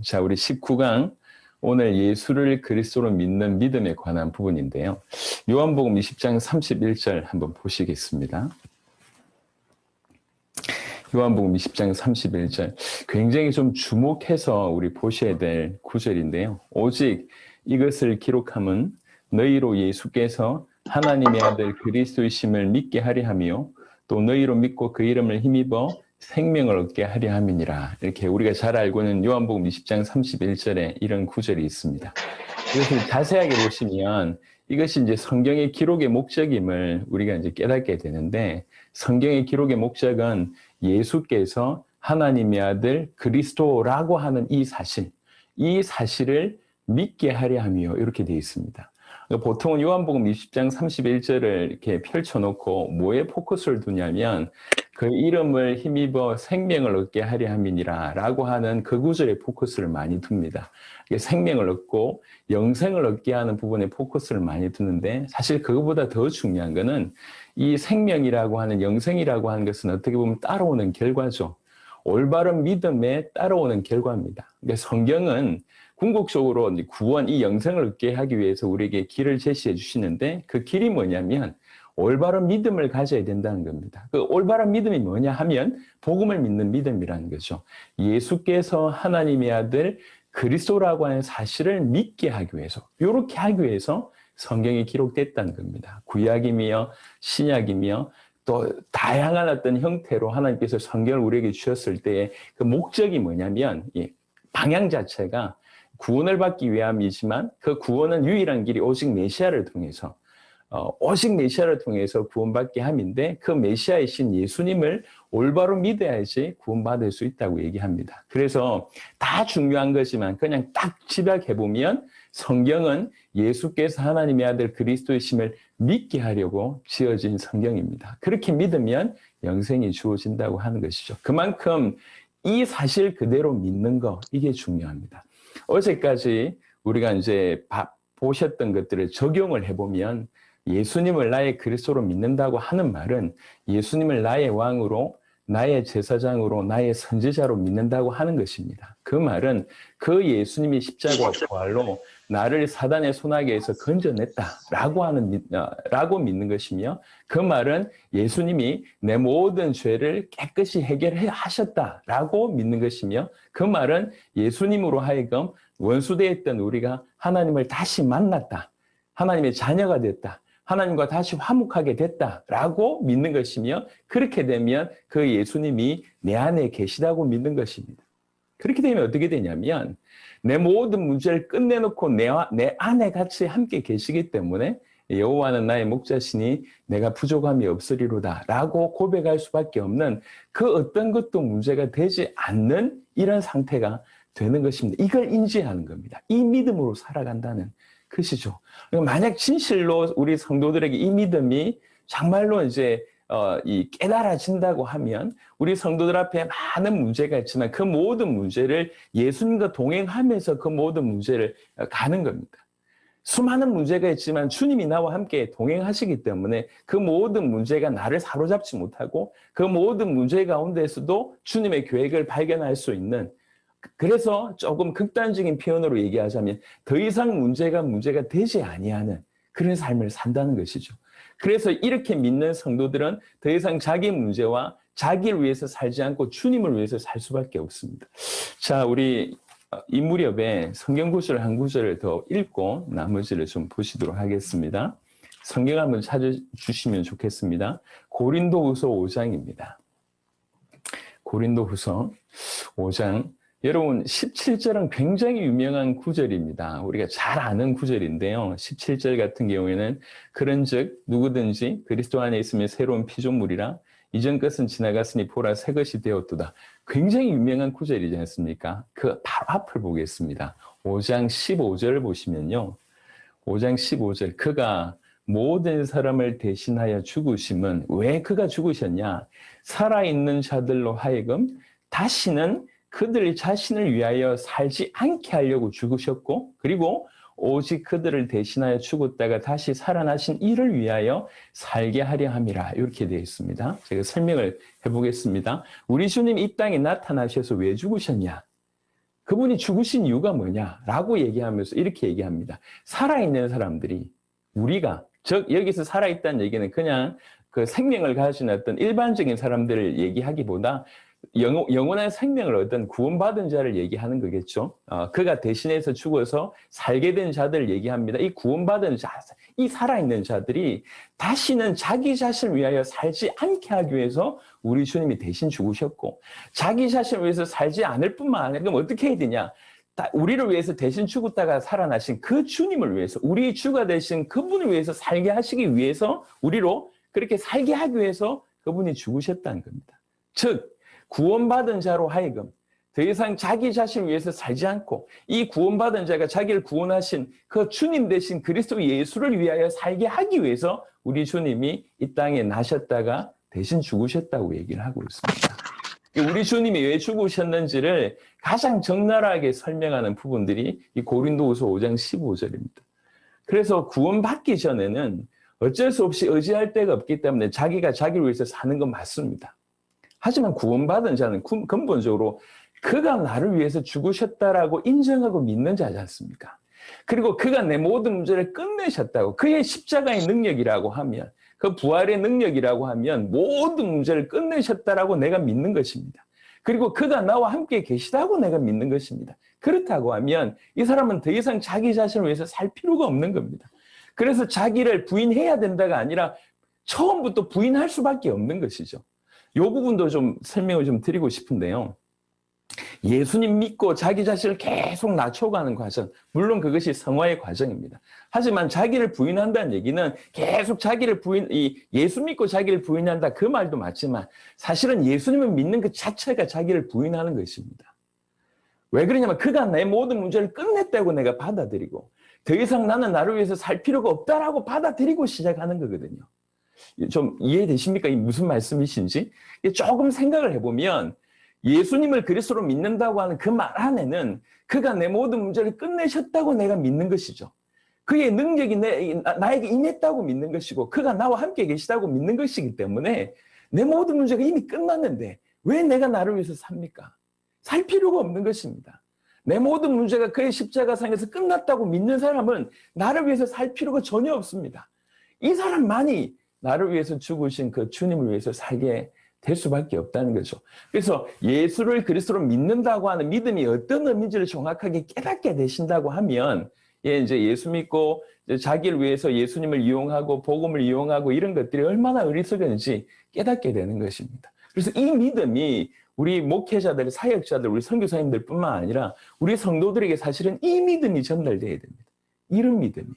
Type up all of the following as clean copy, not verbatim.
자, 우리 19강 오늘 예수를 그리스도로 믿는 믿음에 관한 부분인데요. 요한복음 20장 31절 한번 보시겠습니다. 요한복음 20장 31절 굉장히 좀 주목해서 우리 보셔야 될 구절인데요. 오직 이것을 기록함은 너희로 예수께서 하나님의 아들 그리스도이심을 믿게 하려 하며 또 너희로 믿고 그 이름을 힘입어 생명을 얻게 하려 함이니라. 이렇게 우리가 잘 알고 있는 요한복음 20장 31절에 이런 구절이 있습니다. 이것을 자세하게 보시면 이것이 이제 성경의 기록의 목적임을 우리가 이제 깨닫게 되는데, 성경의 기록의 목적은 예수께서 하나님의 아들 그리스도라고 하는 이 사실을 믿게 하려 하며 이렇게 되어 있습니다. 보통은 요한복음 20장 31절을 이렇게 펼쳐놓고 뭐에 포커스를 두냐면 그 이름을 힘입어 생명을 얻게 하려 함이니라 라고 하는 그 구절에 포커스를 많이 둡니다. 생명을 얻고 영생을 얻게 하는 부분에 포커스를 많이 두는데, 사실 그것보다 더 중요한 것은 이 생명이라고 하는, 영생이라고 하는 것은 어떻게 보면 따라오는 결과죠. 올바른 믿음에 따라오는 결과입니다. 그러니까 성경은 궁극적으로 구원, 이 영생을 얻게 하기 위해서 우리에게 길을 제시해 주시는데, 그 길이 뭐냐면 올바른 믿음을 가져야 된다는 겁니다. 그 올바른 믿음이 뭐냐 하면 복음을 믿는 믿음이라는 거죠. 예수께서 하나님의 아들 그리스도라고 하는 사실을 믿게 하기 위해서, 이렇게 하기 위해서 성경이 기록됐다는 겁니다. 구약이며 신약이며 또 다양한 어떤 형태로 하나님께서 성경을 우리에게 주셨을 때의 그 목적이 뭐냐면, 방향 자체가 구원을 받기 위함이지만 그 구원은 유일한 길이 오직 메시아를 통해서, 오직 메시아를 통해서 구원받게 함인데, 그 메시아이신 예수님을 올바로 믿어야지 구원받을 수 있다고 얘기합니다. 그래서 다 중요한 거지만 그냥 딱 집약해보면 성경은 예수께서 하나님의 아들 그리스도이심을 믿게 하려고 지어진 성경입니다. 그렇게 믿으면 영생이 주어진다고 하는 것이죠. 그만큼 이 사실 그대로 믿는 거, 이게 중요합니다. 어제까지 우리가 이제 보셨던 것들을 적용을 해보면 예수님을 나의 그리스도로 믿는다고 하는 말은 예수님을 나의 왕으로, 나의 제사장으로, 나의 선지자로 믿는다고 하는 것입니다. 그 말은 그 예수님이 십자가 부활로 나를 사단의 손아귀에서 건져냈다라고 믿는 것이며, 그 말은 예수님이 내 모든 죄를 깨끗이 해결하셨다라고 믿는 것이며, 그 말은 예수님으로 하여금 원수되었던 우리가 하나님을 다시 만났다, 하나님의 자녀가 됐다, 하나님과 다시 화목하게 됐다라고 믿는 것이며, 그렇게 되면 그 예수님이 내 안에 계시다고 믿는 것입니다. 그렇게 되면 어떻게 되냐면 내 모든 문제를 끝내놓고 내 안에 같이 함께 계시기 때문에 여호와는 나의 목자시니 내가 부족함이 없으리로다 라고 고백할 수밖에 없는, 그 어떤 것도 문제가 되지 않는 이런 상태가 되는 것입니다. 이걸 인지하는 겁니다. 이 믿음으로 살아간다는 것이죠. 만약 진실로 우리 성도들에게 이 믿음이 정말로 이제 깨달아진다고 하면 우리 성도들 앞에 많은 문제가 있지만 그 모든 문제를 예수님과 동행하면서 그 모든 문제를 가는 겁니다. 수많은 문제가 있지만 주님이 나와 함께 동행하시기 때문에 그 모든 문제가 나를 사로잡지 못하고 그 모든 문제 가운데에서도 주님의 계획을 발견할 수 있는, 그래서 조금 극단적인 표현으로 얘기하자면 더 이상 문제가 되지 아니하는 그런 삶을 산다는 것이죠. 그래서 이렇게 믿는 성도들은 더 이상 자기 문제와 자기를 위해서 살지 않고 주님을 위해서 살 수밖에 없습니다. 자, 우리 이 무렵에 성경 구절 한 구절을 더 읽고 나머지를 좀 보시도록 하겠습니다. 성경 한번 찾아주시면 좋겠습니다. 고린도후서 5장입니다. 고린도후서 5장. 여러분 17절은 굉장히 유명한 구절입니다. 우리가 잘 아는 구절인데요. 17절 같은 경우에는 그런즉 누구든지 그리스도 안에 있으면 새로운 피조물이라 이전 것은 지나갔으니 보라 새 것이 되었도다. 굉장히 유명한 구절이지 않습니까? 그 바로 앞을 보겠습니다. 5장 15절을 보시면요. 5장 15절, 그가 모든 사람을 대신하여 죽으심은, 왜 그가 죽으셨냐? 살아있는 자들로 하여금 다시는 그들 자신을 위하여 살지 않게 하려고 죽으셨고, 그리고 오직 그들을 대신하여 죽었다가 다시 살아나신 이를 위하여 살게 하려 함이라. 이렇게 되어 있습니다. 제가 설명을 해보겠습니다. 우리 주님 이 땅에 나타나셔서 왜 죽으셨냐? 그분이 죽으신 이유가 뭐냐라고 얘기하면서 이렇게 얘기합니다. 살아있는 사람들이 우리가 즉 여기서 살아있다는 얘기는 그냥 그 생명을 가진 어떤 일반적인 사람들을 얘기하기보다 영원한 생명을 얻은 구원받은 자를 얘기하는 거겠죠. 그가 대신해서 죽어서 살게 된 자들을 얘기합니다. 이 구원받은 자, 이 살아있는 자들이 다시는 자기 자신을 위하여 살지 않게 하기 위해서 우리 주님이 대신 죽으셨고, 자기 자신을 위해서 살지 않을 뿐만 아니라 그럼 어떻게 해야 되냐? 우리를 위해서 대신 죽었다가 살아나신 그 주님을 위해서, 우리 주가 되신 그분을 위해서 살게 하시기 위해서, 우리로 그렇게 살게 하기 위해서 그분이 죽으셨다는 겁니다. 즉 구원받은 자로 하여금 더 이상 자기 자신을 위해서 살지 않고 이 구원받은 자가 자기를 구원하신 그 주님 되신 그리스도 예수를 위하여 살게 하기 위해서 우리 주님이 이 땅에 나셨다가 대신 죽으셨다고 얘기를 하고 있습니다. 우리 주님이 왜 죽으셨는지를 가장 적나라하게 설명하는 부분들이 이 고린도후서 5장 15절입니다. 그래서 구원받기 전에는 어쩔 수 없이 의지할 데가 없기 때문에 자기가 자기를 위해서 사는 건 맞습니다. 하지만 구원받은 자는 근본적으로 그가 나를 위해서 죽으셨다라고 인정하고 믿는 자지 않습니까? 그리고 그가 내 모든 문제를 끝내셨다고, 그의 십자가의 능력이라고 하면, 그 부활의 능력이라고 하면 모든 문제를 끝내셨다라고 내가 믿는 것입니다. 그리고 그가 나와 함께 계시다고 내가 믿는 것입니다. 그렇다고 하면 이 사람은 더 이상 자기 자신을 위해서 살 필요가 없는 겁니다. 그래서 자기를 부인해야 된다가 아니라 처음부터 부인할 수밖에 없는 것이죠. 이 부분도 좀 설명을 좀 드리고 싶은데요. 예수님 믿고 자기 자신을 계속 낮춰가는 과정, 물론 그것이 성화의 과정입니다. 하지만 자기를 부인한다는 얘기는 계속 자기를 예수 믿고 자기를 부인한다 그 말도 맞지만 사실은 예수님을 믿는 그 자체가 자기를 부인하는 것입니다. 왜 그러냐면 그가 내 모든 문제를 끝냈다고 내가 받아들이고 더 이상 나는 나를 위해서 살 필요가 없다라고 받아들이고 시작하는 거거든요. 좀 이해되십니까? 이 무슨 말씀이신지? 조금 생각을 해보면 예수님을 그리스도로 믿는다고 하는 그 말 안에는 그가 내 모든 문제를 끝내셨다고 내가 믿는 것이죠. 그의 능력이 나에게 임했다고 믿는 것이고 그가 나와 함께 계시다고 믿는 것이기 때문에 내 모든 문제가 이미 끝났는데 왜 내가 나를 위해서 삽니까? 살 필요가 없는 것입니다. 내 모든 문제가 그의 십자가상에서 끝났다고 믿는 사람은 나를 위해서 살 필요가 전혀 없습니다. 이 사람만이 나를 위해서 죽으신 그 주님을 위해서 살게 될 수밖에 없다는 거죠. 그래서 예수를 그리스도로 믿는다고 하는 믿음이 어떤 의미인지를 정확하게 깨닫게 되신다고 하면 이제 예수 믿고 자기를 위해서 예수님을 이용하고 복음을 이용하고 이런 것들이 얼마나 어리석은지 깨닫게 되는 것입니다. 그래서 이 믿음이 우리 목회자들, 사역자들, 우리 선교사님들뿐만 아니라 우리 성도들에게 사실은 이 믿음이 전달돼야 됩니다. 이런 믿음이.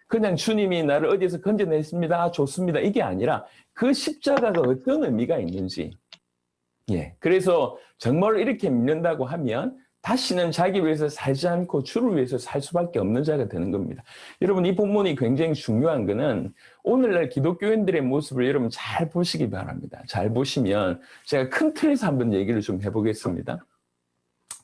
그냥 주님이 나를 어디에서 건져냈습니다. 좋습니다. 이게 아니라 그 십자가가 어떤 의미가 있는지. 그래서 정말 이렇게 믿는다고 하면 다시는 자기를 위해서 살지 않고 주를 위해서 살 수밖에 없는 자가 되는 겁니다. 여러분, 이 본문이 굉장히 중요한 거는 오늘날 기독교인들의 모습을 여러분 잘 보시기 바랍니다. 잘 보시면 제가 큰 틀에서 한번 얘기를 좀 해보겠습니다.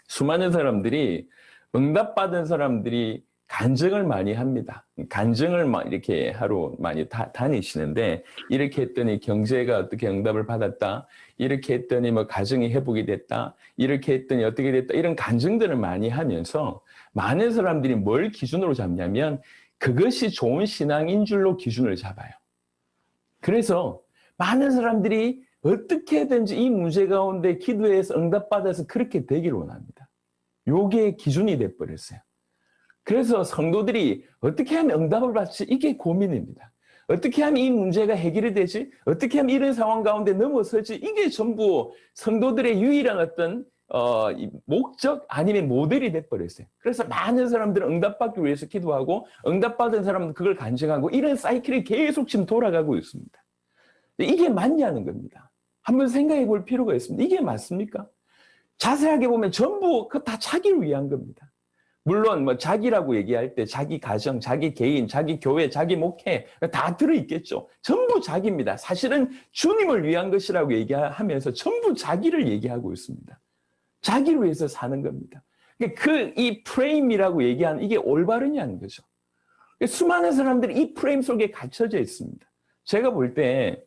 수많은 사람들이 응답받은 사람들이 간증을 많이 합니다. 간증을 이렇게 하러 많이 다니시는데 이렇게 했더니 경제가 어떻게 응답을 받았다. 이렇게 했더니 뭐 가정이 회복이 됐다. 이렇게 했더니 어떻게 됐다. 이런 간증들을 많이 하면서 많은 사람들이 뭘 기준으로 잡냐면 그것이 좋은 신앙인 줄로 기준을 잡아요. 그래서 많은 사람들이 어떻게든지 이 문제 가운데 기도해서 응답받아서 그렇게 되기를 원합니다. 요게 기준이 돼버렸어요. 그래서 성도들이 어떻게 하면 응답을 받지? 이게 고민입니다. 어떻게 하면 이 문제가 해결이 되지? 어떻게 하면 이런 상황 가운데 넘어서지? 이게 전부 성도들의 유일한 어떤 목적 아니면 모델이 돼버렸어요. 그래서 많은 사람들은 응답받기 위해서 기도하고 응답받은 사람은 그걸 간증하고 이런 사이클이 계속 지금 돌아가고 있습니다. 이게 맞냐는 겁니다. 한번 생각해 볼 필요가 있습니다. 이게 맞습니까? 자세하게 보면 전부 그 다 자기를 위한 겁니다. 물론 뭐 자기라고 얘기할 때 자기 가정, 자기 개인, 자기 교회, 자기 목회 다 들어있겠죠. 전부 자기입니다. 사실은 주님을 위한 것이라고 얘기하면서 전부 자기를 얘기하고 있습니다. 자기를 위해서 사는 겁니다. 이 프레임이라고 얘기하는 이게 올바르냐는 거죠. 수많은 사람들이 이 프레임 속에 갇혀져 있습니다. 제가 볼 때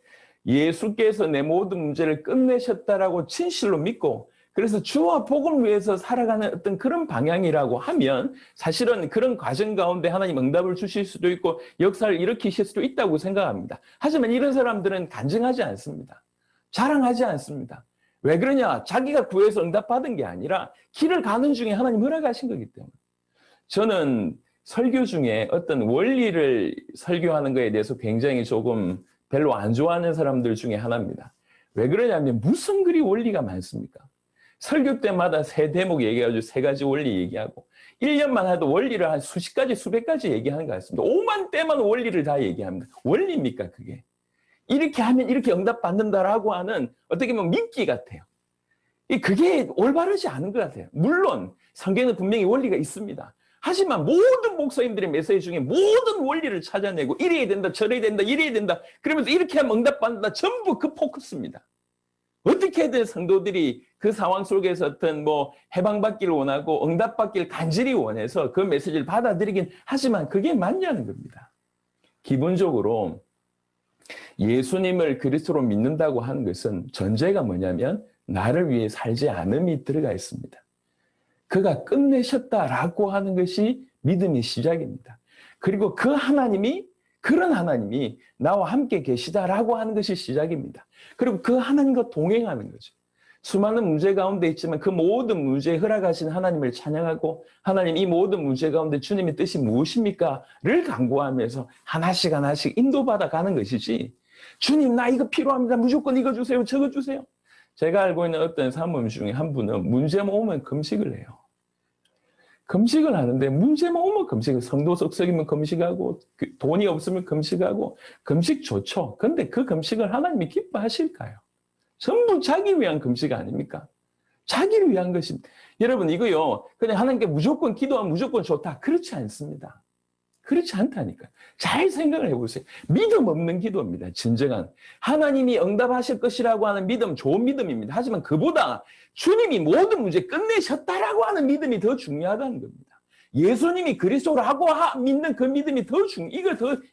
예수께서 내 모든 문제를 끝내셨다라고 진실로 믿고 그래서 주와 복음을 위해서 살아가는 어떤 그런 방향이라고 하면 사실은 그런 과정 가운데 하나님 응답을 주실 수도 있고 역사를 일으키실 수도 있다고 생각합니다. 하지만 이런 사람들은 간증하지 않습니다. 자랑하지 않습니다. 왜 그러냐? 자기가 구해서 응답받은 게 아니라 길을 가는 중에 하나님 허락하신 거기 때문에. 저는 설교 중에 어떤 원리를 설교하는 것에 대해서 굉장히 조금 별로 안 좋아하는 사람들 중에 하나입니다. 왜 그러냐면 무슨 그리 원리가 많습니까? 설교 때마다 세 대목 얘기해가지고 세 가지 원리 얘기하고 1년만 해도 원리를 한 수십 가지, 수백 가지 얘기하는 것 같습니다. 5만 대만 원리를 다 얘기합니다. 원리입니까, 그게? 이렇게 하면 이렇게 응답받는다라고 하는 어떻게 보면 믿기 같아요. 그게 올바르지 않은 것 같아요. 물론 성경에는 분명히 원리가 있습니다. 하지만 모든 목사님들의 메시지 중에 모든 원리를 찾아내고 이래야 된다, 저래야 된다, 이래야 된다. 그러면서 이렇게 하면 응답받는다. 전부 그 포커스입니다. 어떻게든 성도들이 그 상황 속에서 어떤 해방받기를 원하고 응답받기를 간절히 원해서 그 메시지를 받아들이긴 하지만 그게 맞냐는 겁니다. 기본적으로 예수님을 그리스도로 믿는다고 하는 것은 전제가 뭐냐면 나를 위해 살지 않음이 들어가 있습니다. 그가 끝내셨다라고 하는 것이 믿음의 시작입니다. 그리고 그런 하나님이 나와 함께 계시다라고 하는 것이 시작입니다. 그리고 그 하나님과 동행하는 거죠. 수많은 문제 가운데 있지만 그 모든 문제에 허락하신 하나님을 찬양하고 하나님 이 모든 문제 가운데 주님의 뜻이 무엇입니까?를 간구하면서 하나씩 하나씩 인도받아 가는 것이지 주님 나 이거 필요합니다. 무조건 이거 주세요. 저거 주세요. 제가 알고 있는 어떤 사모님 중에 한 분은 문제만 오면 금식을 해요. 금식을 하는데 문제만 오면 금식을 성도 석석이면 금식하고 돈이 없으면 금식하고 금식 좋죠. 근데 그 금식을 하나님이 기뻐하실까요? 전부 자기 위한 금식 아닙니까? 자기를 위한 것입니다. 여러분 이거요 그냥 하나님께 무조건 기도하면 무조건 좋다. 그렇지 않습니다. 그렇지 않다니까. 잘 생각을 해보세요. 믿음 없는 기도입니다. 진정한. 하나님이 응답하실 것이라고 하는 믿음, 좋은 믿음입니다. 하지만 그보다 주님이 모든 문제 끝내셨다라고 하는 믿음이 더 중요하다는 겁니다. 예수님이 그리스도라고 믿는 그 믿음이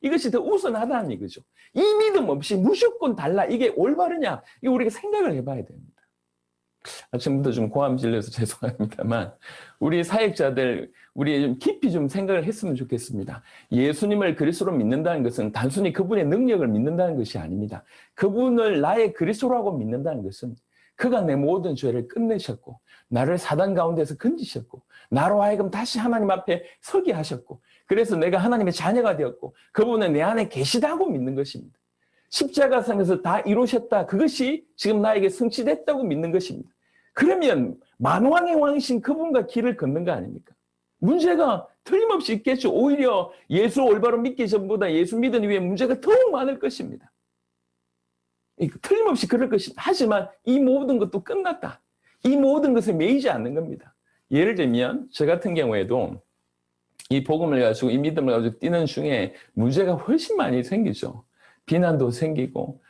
이것이 더 우선하다는 얘기죠. 이 믿음 없이 무조건 달라. 이게 올바르냐? 이거 우리가 생각을 해봐야 됩니다. 아침부터 좀 고함 질려서 죄송합니다만 우리 사역자들 우리 좀 깊이 좀 생각을 했으면 좋겠습니다. 예수님을 그리스도로 믿는다는 것은 단순히 그분의 능력을 믿는다는 것이 아닙니다. 그분을 나의 그리스도라고 믿는다는 것은 그가 내 모든 죄를 끝내셨고 나를 사단 가운데서 건지셨고 나로 하여금 다시 하나님 앞에 서게 하셨고 그래서 내가 하나님의 자녀가 되었고 그분은 내 안에 계시다고 믿는 것입니다. 십자가상에서 다 이루셨다. 그것이 지금 나에게 성취됐다고 믿는 것입니다. 그러면 만왕의 왕이신 그분과 길을 걷는 거 아닙니까? 문제가 틀림없이 있겠죠. 오히려 예수 올바로 믿기 전보다 예수 믿은 이후에 문제가 더욱 많을 것입니다. 틀림없이 그럴 것입니다. 하지만 이 모든 것도 끝났다. 이 모든 것을 매이지 않는 겁니다. 예를 들면 저 같은 경우에도 이 복음을 가지고 이 믿음을 가지고 뛰는 중에 문제가 훨씬 많이 생기죠. 비난도 생기고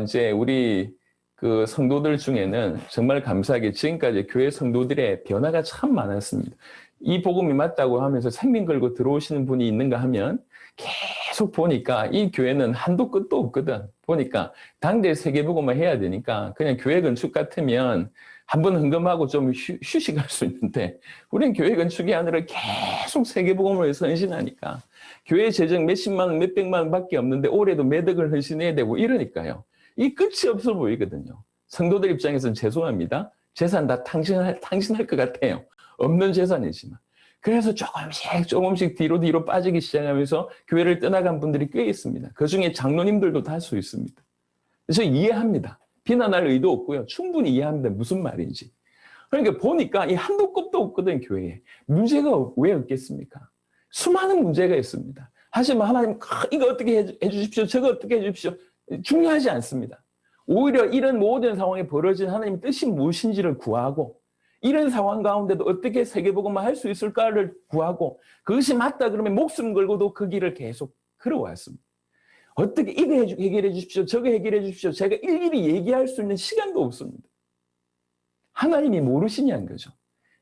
이제 우리 그 성도들 중에는 정말 감사하게 지금까지 교회 성도들의 변화가 참 많았습니다. 이 복음이 맞다고 하면서 생명 걸고 들어오시는 분이 있는가 하면 계속 보니까 이 교회는 한도 끝도 없거든. 보니까 당대 세계복음을 해야 되니까 그냥 교회 건축 같으면 한번 헌금하고 좀 휴식할 수 있는데 우리는 교회 건축이 아니라 계속 세계복음을 위해서 헌신하니까 교회 재정 몇십만 원, 몇백만 원밖에 없는데 올해도 매덕을 헌신해야 되고 이러니까요. 이 끝이 없어 보이거든요. 성도들 입장에서는 죄송합니다. 재산 다 탕진할 것 같아요. 없는 재산이지만. 그래서 조금씩 뒤로 빠지기 시작하면서 교회를 떠나간 분들이 꽤 있습니다. 그중에 장로님들도 다 할 수 있습니다. 그래서 이해합니다. 비난할 의도 없고요. 충분히 이해합니다. 무슨 말인지. 그러니까 보니까 이 한도 끝도 없거든, 교회에. 문제가 왜 없겠습니까? 수많은 문제가 있습니다. 하지만 하나님, 이거 어떻게 해주십시오. 저거 어떻게 해주십시오. 중요하지 않습니다. 오히려 이런 모든 상황에 벌어진 하나님의 뜻이 무엇인지를 구하고 이런 상황 가운데도 어떻게 세계복음을 할 수 있을까를 구하고 그것이 맞다 그러면 목숨 걸고도 그 길을 계속 걸어왔습니다. 어떻게 이거 해결해 주십시오. 저거 해결해 주십시오. 제가 일일이 얘기할 수 있는 시간도 없습니다. 하나님이 모르시냐는 거죠.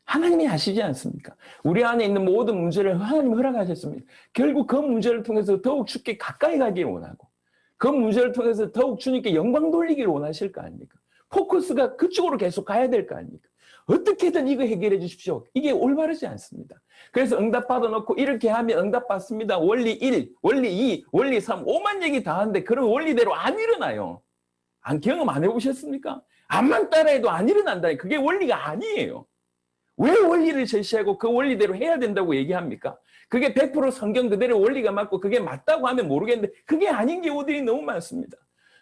하나님이 아시지 않습니까? 우리 안에 있는 모든 문제를 하나님이 허락하셨습니다. 결국 그 문제를 통해서 더욱 주께 가까이 가기를 원하고 그 문제를 통해서 더욱 주님께 영광 돌리기를 원하실 거 아닙니까? 포커스가 그쪽으로 계속 가야 될 거 아닙니까? 어떻게든 이거 해결해 주십시오. 이게 올바르지 않습니다. 그래서 응답 받아놓고 이렇게 하면 응답 받습니다. 원리 1, 원리 2, 원리 3, 오만 얘기 다 하는데 그런 원리대로 안 일어나요. 경험 안 해보셨습니까? 암만 따라해도 안 일어난다니. 그게 원리가 아니에요. 왜 원리를 제시하고 그 원리대로 해야 된다고 얘기합니까? 그게 100% 성경 그대로 원리가 맞고 그게 맞다고 하면 모르겠는데 그게 아닌 경우들이 너무 많습니다.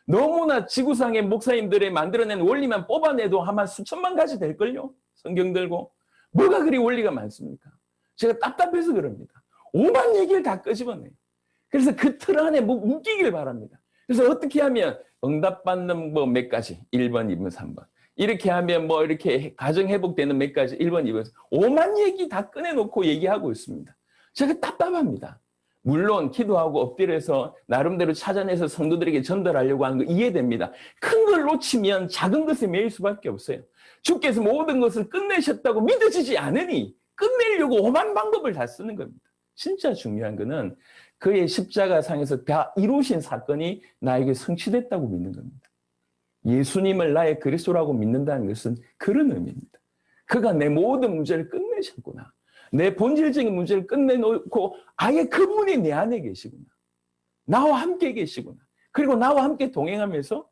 너무나 지구상의 목사님들의 만들어낸 원리만 뽑아내도 아마 수천만 가지 될걸요? 성경 들고. 뭐가 그리 원리가 많습니까? 제가 답답해서 그럽니다. 오만 얘기를 다 끄집어내요. 그래서 그 틀 안에 묶이길 바랍니다. 그래서 어떻게 하면 응답받는 뭐 몇 가지, 1번, 2번, 3번. 이렇게 하면 뭐 이렇게 가정회복되는 몇 가지, 1번, 2번, 오만 얘기 다 꺼내놓고 얘기하고 있습니다. 제가 답답합니다. 물론 기도하고 엎드려서 나름대로 찾아내서 성도들에게 전달하려고 하는 거 이해됩니다. 큰 걸 놓치면 작은 것에 매일 수밖에 없어요. 주께서 모든 것을 끝내셨다고 믿어지지 않으니 끝내려고 오만 방법을 다 쓰는 겁니다. 진짜 중요한 거는 그의 십자가상에서 다 이루신 사건이 나에게 성취됐다고 믿는 겁니다. 예수님을 나의 그리스도라고 믿는다는 것은 그런 의미입니다. 그가 내 모든 문제를 끝내셨구나. 내 본질적인 문제를 끝내놓고 아예 그분이 내 안에 계시구나. 나와 함께 계시구나. 그리고 나와 함께 동행하면서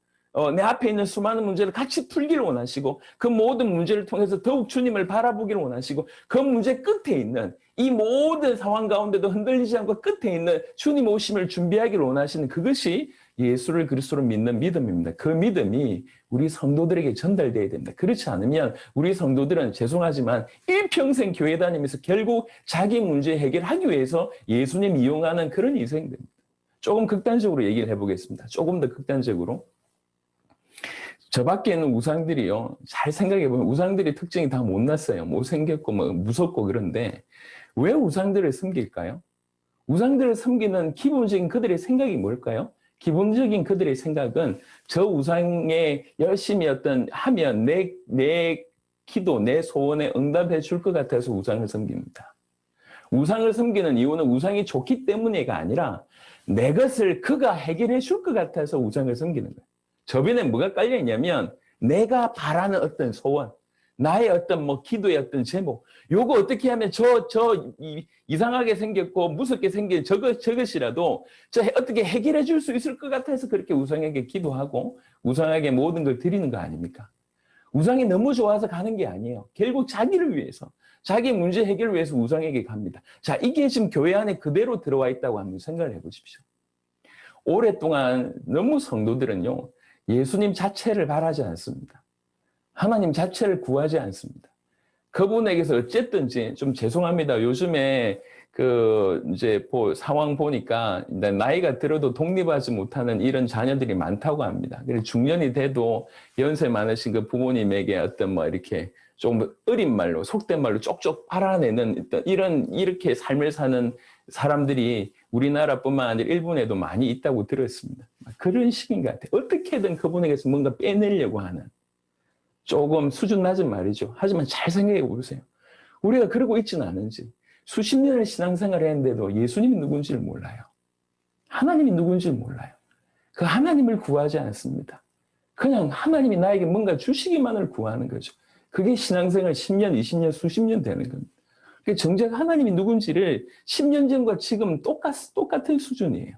내 앞에 있는 수많은 문제를 같이 풀기를 원하시고 그 모든 문제를 통해서 더욱 주님을 바라보기를 원하시고 그 문제 끝에 있는 이 모든 상황 가운데도 흔들리지 않고 끝에 있는 주님 오심을 준비하기를 원하시는 그것이 예수를 그리스도로 믿는 믿음입니다. 그 믿음이 우리 성도들에게 전달되어야 됩니다. 그렇지 않으면 우리 성도들은 죄송하지만 일평생 교회 다니면서 결국 자기 문제 해결하기 위해서 예수님 이용하는 그런 인생입니다. 조금 극단적으로 얘기를 해보겠습니다. 조금 더 극단적으로. 저 밖에 있는 우상들이요. 잘 생각해보면 우상들의 특징이 다 못났어요. 못생겼고 뭐 무섭고 그런데 왜 우상들을 섬길까요? 우상들을 섬기는 기본적인 그들의 생각이 뭘까요? 기본적인 그들의 생각은 저 우상에 열심히 하면 내 기도, 내 소원에 응답해 줄 것 같아서 우상을 섬깁니다. 우상을 섬기는 이유는 우상이 좋기 때문에가 아니라 내 것을 그가 해결해 줄 것 같아서 우상을 섬기는 거예요. 저변에 뭐가 깔려있냐면 내가 바라는 어떤 소원, 나의 어떤 뭐 기도의 어떤 제목, 요거 어떻게 하면 이상하게 생겼고 무섭게 생긴 저것이라도 어떻게 해결해 줄 수 있을 것 같아서 그렇게 우상에게 기도하고 우상에게 모든 걸 드리는 거 아닙니까? 우상이 너무 좋아서 가는 게 아니에요. 결국 자기를 위해서, 자기 문제 해결을 위해서 우상에게 갑니다. 자, 이게 지금 교회 안에 그대로 들어와 있다고 한번 생각을 해보십시오. 오랫동안 너무 성도들은요, 예수님 자체를 바라지 않습니다. 하나님 자체를 구하지 않습니다. 그분에게서 어쨌든지 좀 죄송합니다. 요즘에 이제 상황 보니까 나이가 들어도 독립하지 못하는 이런 자녀들이 많다고 합니다. 그래서 중년이 돼도 연세 많으신 그 부모님에게 어떤 뭐 이렇게 좀 어린 말로, 속된 말로 쪽쪽 빨아내는 이렇게 삶을 사는 사람들이 우리나라뿐만 아니라 일본에도 많이 있다고 들었습니다. 그런 식인 것 같아요. 어떻게든 그분에게서 뭔가 빼내려고 하는. 조금 수준 낮은 말이죠. 하지만 잘 생각해 보세요. 우리가 그러고 있지는 않은지. 수십 년을 신앙생활을 했는데도 예수님이 누군지를 몰라요. 하나님이 누군지를 몰라요. 그 하나님을 구하지 않습니다. 그냥 하나님이 나에게 뭔가 주시기만을 구하는 거죠. 그게 신앙생활 10년, 20년, 수십 년 되는 겁니다. 정작 하나님이 누군지를 10년 전과 지금 똑같은 수준이에요.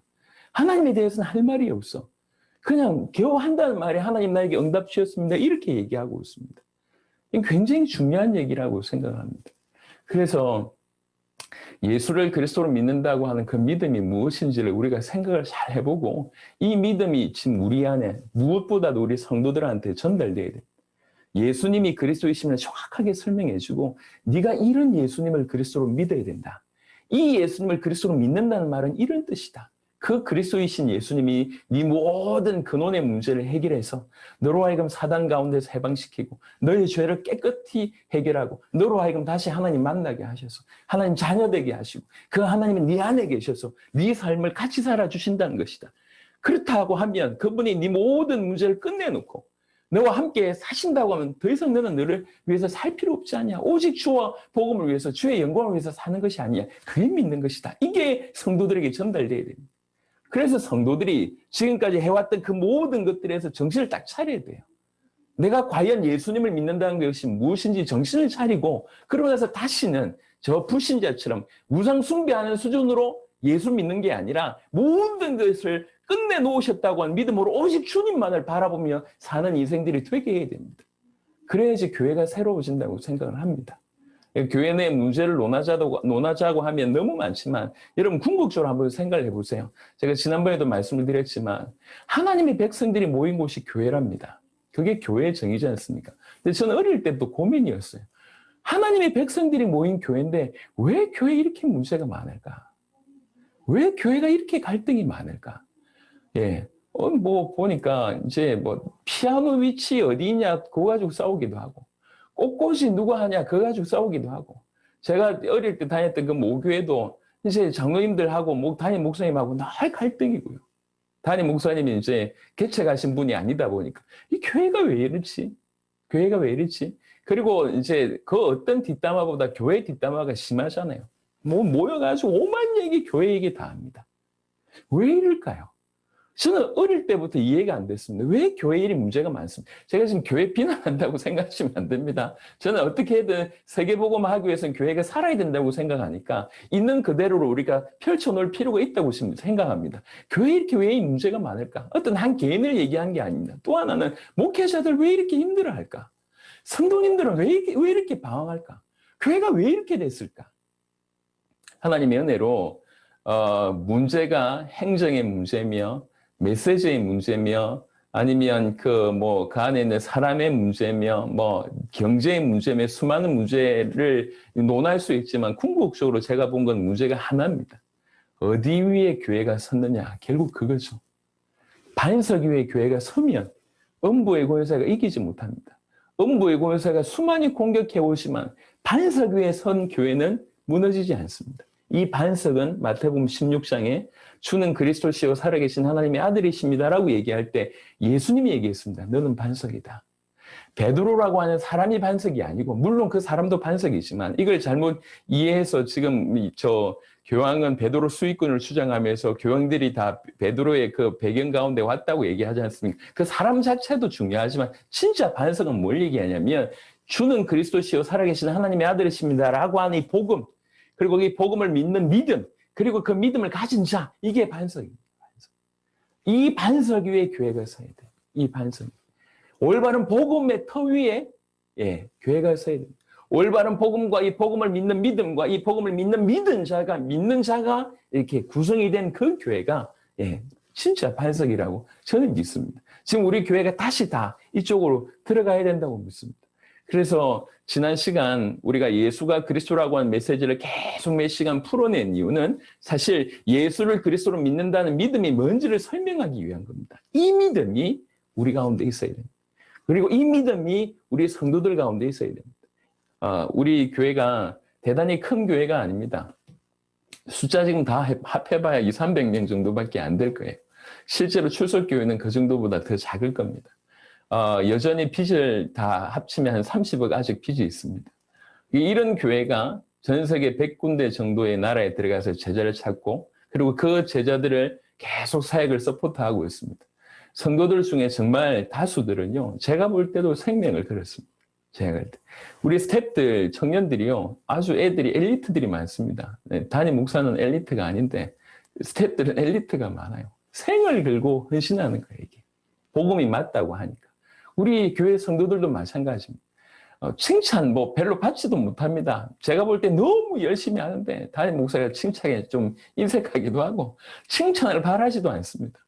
하나님에 대해서는 할 말이 없어. 그냥 겨우 한다는 말에 하나님 나에게 응답 주셨습니다. 이렇게 얘기하고 있습니다. 굉장히 중요한 얘기라고 생각합니다. 그래서 예수를 그리스도로 믿는다고 하는 그 믿음이 무엇인지를 우리가 생각을 잘 해보고 이 믿음이 지금 우리 안에 무엇보다도 우리 성도들한테 전달돼야 돼요. 예수님이 그리스도이심을 정확하게 설명해주고 네가 이런 예수님을 그리스도로 믿어야 된다. 이 예수님을 그리스도로 믿는다는 말은 이런 뜻이다. 그 그리스도이신 예수님이 네 모든 근원의 문제를 해결해서 너로 하여금 사단 가운데서 해방시키고 너의 죄를 깨끗이 해결하고 너로 하여금 다시 하나님 만나게 하셔서 하나님 자녀되게 하시고 그 하나님은 네 안에 계셔서 네 삶을 같이 살아주신다는 것이다. 그렇다고 하면 그분이 네 모든 문제를 끝내놓고 너와 함께 사신다고 하면 더 이상 너는 너를 위해서 살 필요 없지 않냐. 오직 주와 복음을 위해서 주의 영광을 위해서 사는 것이 아니냐. 그게 믿는 것이다. 이게 성도들에게 전달돼야 됩니다. 그래서 성도들이 지금까지 해왔던 그 모든 것들에서 정신을 딱 차려야 돼요. 내가 과연 예수님을 믿는다는 것이 무엇인지 정신을 차리고 그러고 나서 다시는 저 불신자처럼 우상 숭배하는 수준으로 예수 믿는 게 아니라 모든 것을 끝내놓으셨다고 하는 믿음으로 오직 주님만을 바라보며 사는 인생들이 되게 해야 됩니다. 그래야지 교회가 새로워진다고 생각을 합니다. 교회 내 문제를 논하자고 하면 너무 많지만 여러분 궁극적으로 한번 생각을 해보세요. 제가 지난번에도 말씀을 드렸지만 하나님의 백성들이 모인 곳이 교회랍니다. 그게 교회의 정의지 않습니까? 근데 저는 어릴 때부터 고민이었어요. 하나님의 백성들이 모인 교회인데 왜 교회에 이렇게 문제가 많을까? 왜 교회가 이렇게 갈등이 많을까? 예. 뭐 보니까 이제 뭐 피아노 위치 어디냐 그거 가지고 싸우기도 하고 꽃꽂이 누가 하냐 그거 가지고 싸우기도 하고 제가 어릴 때 다녔던 그 모교회도 이제 장로님들하고 담임 목사님하고 늘 갈등이고요. 담임 목사님이 이제 개척하신 분이 아니다 보니까 이 교회가 왜 이렇지? 교회가 왜 이렇지? 그리고 이제 그 어떤 뒷담화보다 교회 뒷담화가 심하잖아요. 뭐 모여가지고 오만 얘기 교회 얘기 다 합니다. 왜 이럴까요? 저는 어릴 때부터 이해가 안 됐습니다. 왜 교회 일이 문제가 많습니까? 제가 지금 교회 비난한다고 생각하시면 안 됩니다. 저는 어떻게든 세계복음을 하기 위해서는 교회가 살아야 된다고 생각하니까 있는 그대로로 우리가 펼쳐놓을 필요가 있다고 생각합니다. 교회 이렇게 왜 이 문제가 많을까? 어떤 한 개인을 얘기한 게 아닙니다. 또 하나는 목회자들 왜 이렇게 힘들어할까? 성도님들은 왜 이렇게 방황할까? 교회가 왜 이렇게 됐을까? 하나님의 은혜로 문제가 행정의 문제며 메시지의 문제며 아니면 그 안에 있는 사람의 문제며 경제의 문제며 수많은 문제를 논할 수 있지만 궁극적으로 제가 본 건 문제가 하나입니다. 어디 위에 교회가 섰느냐 결국 그거죠. 반석 위에 교회가 서면 음부의 권세가 이기지 못합니다. 음부의 권세가 수많이 공격해 오지만 반석 위에 선 교회는 무너지지 않습니다. 이 반석은 마태복음 16장에 주는 그리스도시요 살아계신 하나님의 아들이십니다라고 얘기할 때 예수님이 얘기했습니다. 너는 반석이다. 베드로라고 하는 사람이 반석이 아니고 물론 그 사람도 반석이지만 이걸 잘못 이해해서 지금 저 교황은 베드로 수익군을 주장하면서 교황들이 다 베드로의 그 배경 가운데 왔다고 얘기하지 않습니까? 그 사람 자체도 중요하지만 진짜 반석은 뭘 얘기하냐면 주는 그리스도시요 살아계신 하나님의 아들이십니다라고 하는 이 복음 그리고 이 복음을 믿는 믿음, 그리고 그 믿음을 가진 자, 이게 반석입니다. 이 반석 위에 교회가 서야 돼요. 이 반석. 올바른 복음의 터 위에 교회가 서야 됩니다. 올바른 복음과 이 복음을 믿는 믿음과 이 복음을 믿는 자가 이렇게 구성이 된 그 교회가 진짜 반석이라고 저는 믿습니다. 지금 우리 교회가 다시 다 이쪽으로 들어가야 된다고 믿습니다. 그래서 지난 시간 우리가 예수가 그리스도라고 하는 메시지를 계속 몇 시간 풀어낸 이유는 사실 예수를 그리스도로 믿는다는 믿음이 뭔지를 설명하기 위한 겁니다. 이 믿음이 우리 가운데 있어야 됩니다. 그리고 이 믿음이 우리 성도들 가운데 있어야 됩니다. 우리 교회가 대단히 큰 교회가 아닙니다. 숫자 지금 다 합해봐야 200, 300명 정도밖에 안 될 거예요. 실제로 출석교회는 그 정도보다 더 작을 겁니다. 여전히 빚을 다 합치면 한 30억 아직 빚이 있습니다. 이런 교회가 전 세계 100군데 정도의 나라에 들어가서 제자를 찾고 그리고 그 제자들을 계속 사역을 서포트하고 있습니다. 성도들 중에 정말 다수들은요. 제가 볼 때도 생명을 걸었습니다. 제가 볼 때. 우리 스태프들, 청년들이요. 아주 애들이 엘리트들이 많습니다. 담임 목사는 엘리트가 아닌데 스태프들은 엘리트가 많아요. 생을 걸고 헌신하는 거예요. 이게. 복음이 맞다고 하니까. 우리 교회 성도들도 마찬가지입니다. 칭찬 별로 받지도 못합니다. 제가 볼 때 너무 열심히 하는데 담임 목사가 칭찬에 좀 인색하기도 하고 칭찬을 바라지도 않습니다.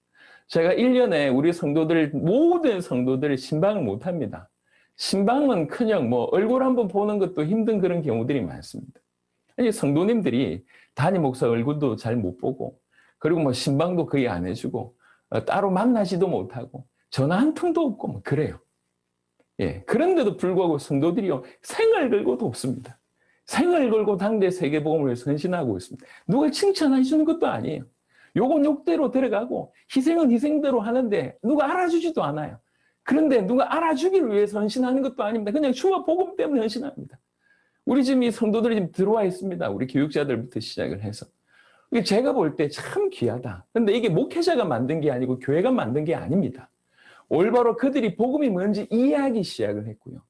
제가 1년에 우리 모든 성도들 신방을 못합니다. 신방은 그냥 얼굴 한번 보는 것도 힘든 그런 경우들이 많습니다. 아니, 성도님들이 담임 목사 얼굴도 잘 못 보고 그리고 신방도 거의 안 해주고 따로 만나지도 못하고 전화 한 통도 없고 그래요. 그런데도 불구하고 성도들이요 생을 걸고도 없습니다. 생을 걸고 당대 세계복음을 위해서 헌신하고 있습니다. 누가 칭찬해 주는 것도 아니에요. 욕은 욕대로 들어가고 희생은 희생대로 하는데 누가 알아주지도 않아요. 그런데 누가 알아주기를 위해서 헌신하는 것도 아닙니다. 그냥 주와 복음 때문에 헌신합니다. 우리 지금 이 성도들이 지금 들어와 있습니다. 우리 교육자들부터 시작을 해서. 제가 볼 때 참 귀하다. 그런데 이게 목회자가 만든 게 아니고 교회가 만든 게 아닙니다. 올바로 그들이 복음이 뭔지 이해하기 시작을 했고요.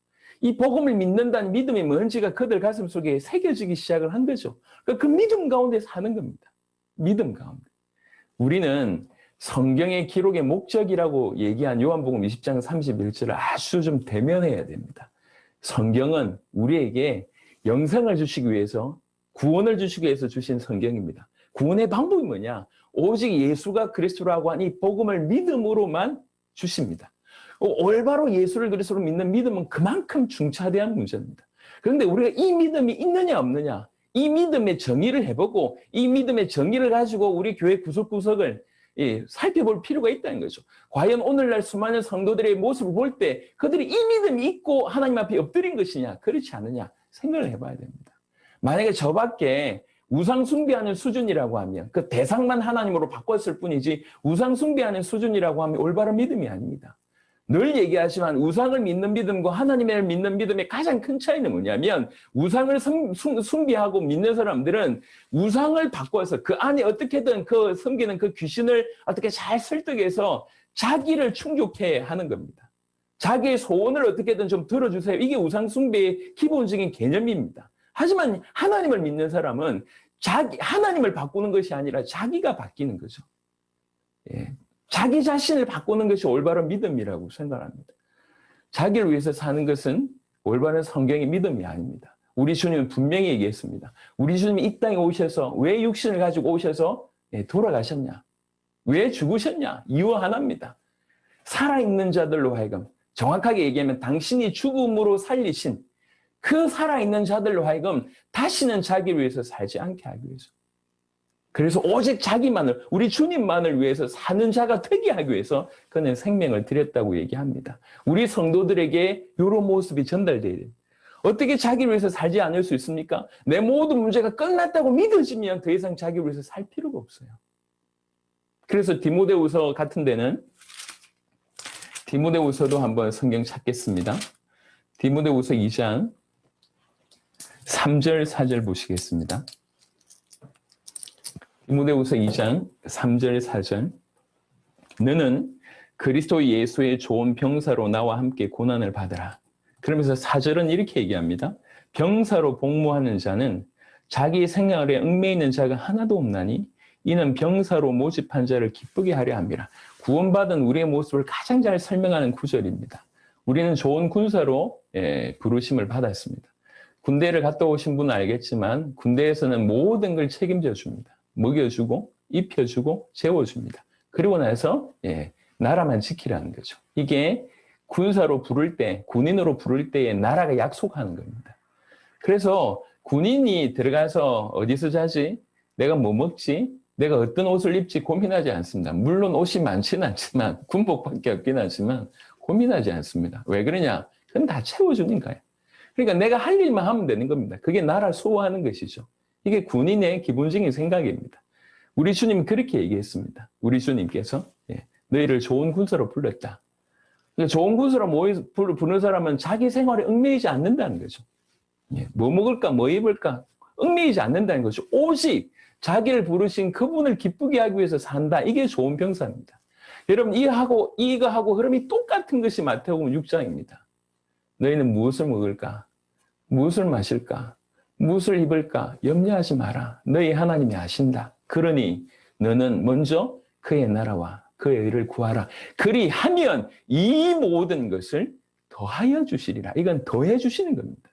이 복음을 믿는다는 믿음이 뭔지가 그들 가슴 속에 새겨지기 시작을 한 거죠. 그 믿음 가운데 사는 겁니다. 믿음 가운데. 우리는 성경의 기록의 목적이라고 얘기한 요한복음 20장 31절을 아주 좀 대면해야 됩니다. 성경은 우리에게 영생을 주시기 위해서, 구원을 주시기 위해서 주신 성경입니다. 구원의 방법이 뭐냐? 오직 예수가 그리스도라고 한 이 복음을 믿음으로만 주십니다. 올바로 예수를 그리스도로 믿는 믿음은 그만큼 중차대한 문제입니다. 그런데 우리가 이 믿음이 있느냐 없느냐, 이 믿음의 정의를 해보고 이 믿음의 정의를 가지고 우리 교회 구석구석을 살펴볼 필요가 있다는 거죠. 과연 오늘날 수많은 성도들의 모습을 볼 때 그들이 이 믿음이 있고 하나님 앞에 엎드린 것이냐 그렇지 않느냐 생각을 해봐야 됩니다. 만약에 저밖에 우상 숭배하는 수준이라고 하면 그 대상만 하나님으로 바꿨을 뿐이지 우상 숭배하는 수준이라고 하면 올바른 믿음이 아닙니다. 늘 얘기하지만 우상을 믿는 믿음과 하나님을 믿는 믿음의 가장 큰 차이는 뭐냐면 우상을 숭배하고 믿는 사람들은 우상을 바꿔서 그 안에 어떻게든 그 섬기는 그 귀신을 어떻게 잘 설득해서 자기를 충족해 하는 겁니다. 자기의 소원을 어떻게든 좀 들어주세요. 이게 우상 숭배의 기본적인 개념입니다. 하지만 하나님을 믿는 사람은 하나님을 바꾸는 것이 아니라 자기가 바뀌는 거죠. 예. 자기 자신을 바꾸는 것이 올바른 믿음이라고 생각합니다. 자기를 위해서 사는 것은 올바른 성경의 믿음이 아닙니다. 우리 주님은 분명히 얘기했습니다. 우리 주님이 이 땅에 오셔서 왜 육신을 가지고 오셔서 돌아가셨냐? 왜 죽으셨냐? 이유 하나입니다. 살아있는 자들로 하여금, 정확하게 얘기하면 당신이 죽음으로 살리신 그 살아있는 자들로 하여금 다시는 자기를 위해서 살지 않게 하기 위해서. 그래서 오직 자기만을, 우리 주님만을 위해서 사는 자가 되게 하기 위해서 그는 생명을 드렸다고 얘기합니다. 우리 성도들에게 이런 모습이 전달돼야 됩니다. 어떻게 자기를 위해서 살지 않을 수 있습니까? 내 모든 문제가 끝났다고 믿어지면 더 이상 자기를 위해서 살 필요가 없어요. 그래서 디모데후서 같은 데는, 디모데후서도 한번 성경 찾겠습니다. 디모데후서 2장 3절 4절 보시겠습니다. 디모데후서 2장 3절 4절 너는 그리스도 예수의 좋은 병사로 나와 함께 고난을 받으라. 그러면서 4절은 이렇게 얘기합니다. 병사로 복무하는 자는 자기 생활에 얽매이는 자가 하나도 없나니 이는 병사로 모집한 자를 기쁘게 하려 함이라. 구원받은 우리의 모습을 가장 잘 설명하는 구절입니다. 우리는 좋은 군사로 부르심을 받았습니다. 군대를 갔다 오신 분은 알겠지만 군대에서는 모든 걸 책임져 줍니다. 먹여주고 입혀주고 재워줍니다. 그리고 나서 나라만 지키라는 거죠. 이게 군사로 부를 때, 군인으로 부를 때에 나라가 약속하는 겁니다. 그래서 군인이 들어가서 어디서 자지? 내가 뭐 먹지? 내가 어떤 옷을 입지 고민하지 않습니다. 물론 옷이 많지는 않지만 군복밖에 없긴 하지만 고민하지 않습니다. 왜 그러냐? 그건 다 채워주니까요. 그러니까 내가 할 일만 하면 되는 겁니다. 그게 나라를 수호하는 것이죠. 이게 군인의 기본적인 생각입니다. 우리 주님은 그렇게 얘기했습니다. 우리 주님께서 너희를 좋은 군사로 불렀다. 그러니까 좋은 군사로 부르는 사람은 자기 생활에 얽매이지 않는다는 거죠. 뭐 먹을까 뭐 입을까 얽매이지 않는다는 거죠. 오직 자기를 부르신 그분을 기쁘게 하기 위해서 산다. 이게 좋은 병사입니다. 여러분 이거 하고 흐름이 똑같은 것이 마태복음 6장입니다. 너희는 무엇을 먹을까? 무엇을 마실까? 무엇을 입을까? 염려하지 마라. 너희 하나님이 아신다. 그러니 너는 먼저 그의 나라와 그의 의를 구하라. 그리하면 이 모든 것을 더하여 주시리라. 이건 더해 주시는 겁니다.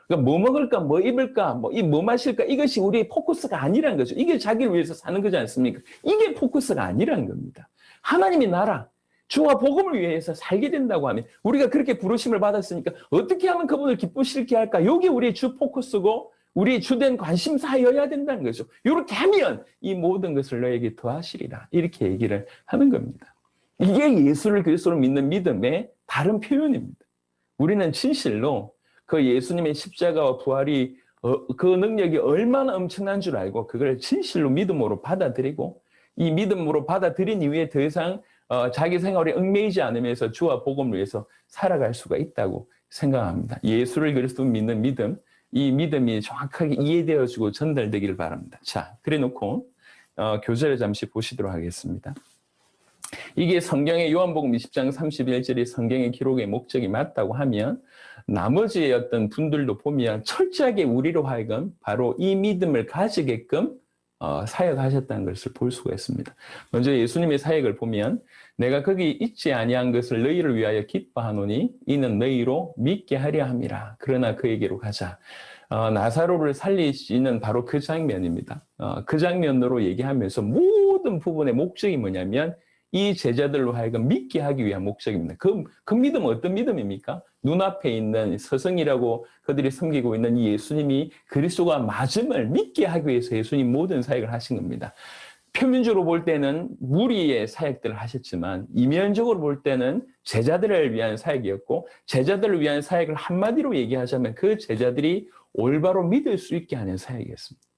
그러니까 뭐 먹을까, 뭐 입을까, 뭐 마실까 이것이 우리의 포커스가 아니라는 거죠. 이게 자기를 위해서 사는 거지 않습니까? 이게 포커스가 아니라는 겁니다. 하나님의 나라, 주와 복음을 위해서 살게 된다고 하면 우리가 그렇게 부르심을 받았으니까 어떻게 하면 그분을 기쁘시게 할까? 여기 우리의 주 포커스고 우리의 주된 관심사여야 된다는 거죠. 이렇게 하면 이 모든 것을 너에게 더하시리라. 이렇게 얘기를 하는 겁니다. 이게 예수를 그리스도로 믿는 믿음의 다른 표현입니다. 우리는 진실로 그 예수님의 십자가와 부활이 그 능력이 얼마나 엄청난 줄 알고 그걸 진실로 믿음으로 받아들이고 이 믿음으로 받아들인 이후에 더 이상 자기 생활에 얽매이지 않으면서 주와 복음을 위해서 살아갈 수가 있다고 생각합니다. 예수를 그리스도 믿는 믿음, 이 믿음이 정확하게 이해되어지고 전달되기를 바랍니다. 자, 그래 놓고 교재를 잠시 보시도록 하겠습니다. 이게 성경의 요한복음 20장 31절이 성경의 기록의 목적이 맞다고 하면 나머지 어떤 분들도 보면 철저하게 우리로 하여금 바로 이 믿음을 가지게끔 사역하셨다는 것을 볼 수가 있습니다. 먼저 예수님의 사역을 보면 내가 거기 있지 아니한 것을 너희를 위하여 기뻐하노니 이는 너희로 믿게 하려 함이라. 그러나 그에게로 가자. 나사로를 살리시는 바로 그 장면입니다. 그 장면으로 얘기하면서 모든 부분의 목적이 뭐냐면 이 제자들로 하여금 믿게 하기 위한 목적입니다. 그 믿음은 어떤 믿음입니까? 눈앞에 있는 스승이라고 그들이 섬기고 있는 이 예수님이 그리스도가 맞음을 믿게 하기 위해서 예수님 모든 사역을 하신 겁니다. 표면적으로 볼 때는 무리의 사역들을 하셨지만 이면적으로 볼 때는 제자들을 위한 사역이었고 제자들을 위한 사역을 한마디로 얘기하자면 그 제자들이 올바로 믿을 수 있게 하는 사역이었습니다.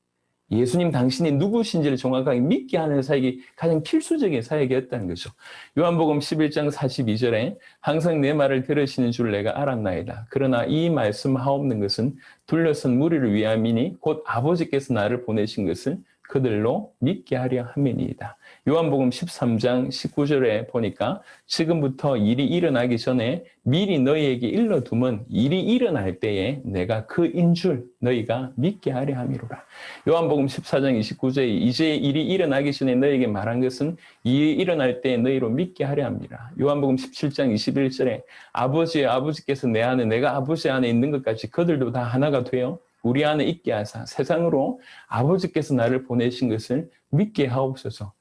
예수님 당신이 누구신지를 정확하게 믿게 하는 사역이 가장 필수적인 사역이었다는 거죠. 요한복음 11장 42절에 항상 내 말을 들으시는 줄 내가 알았나이다. 그러나 이 말씀 하옵는 것은 둘러선 무리를 위함이니 곧 아버지께서 나를 보내신 것을 그들로 믿게 하려 함이니이다. 요한복음 13장 19절에 보니까 지금부터 일이 일어나기 전에 미리 너희에게 일러두면 일이 일어날 때에 내가 그인 줄 너희가 믿게 하려 함이로라. 요한복음 14장 29절에 이제 일이 일어나기 전에 너희에게 말한 것은 일이 일어날 때에 너희로 믿게 하려 함이라. 요한복음 17장 21절에 아버지께서 내 안에 내가 아버지 안에 있는 것 같이 그들도 다 하나가 되어 우리 안에 있게 하사 세상으로 아버지께서 나를 보내신 것을 믿게 하옵소서.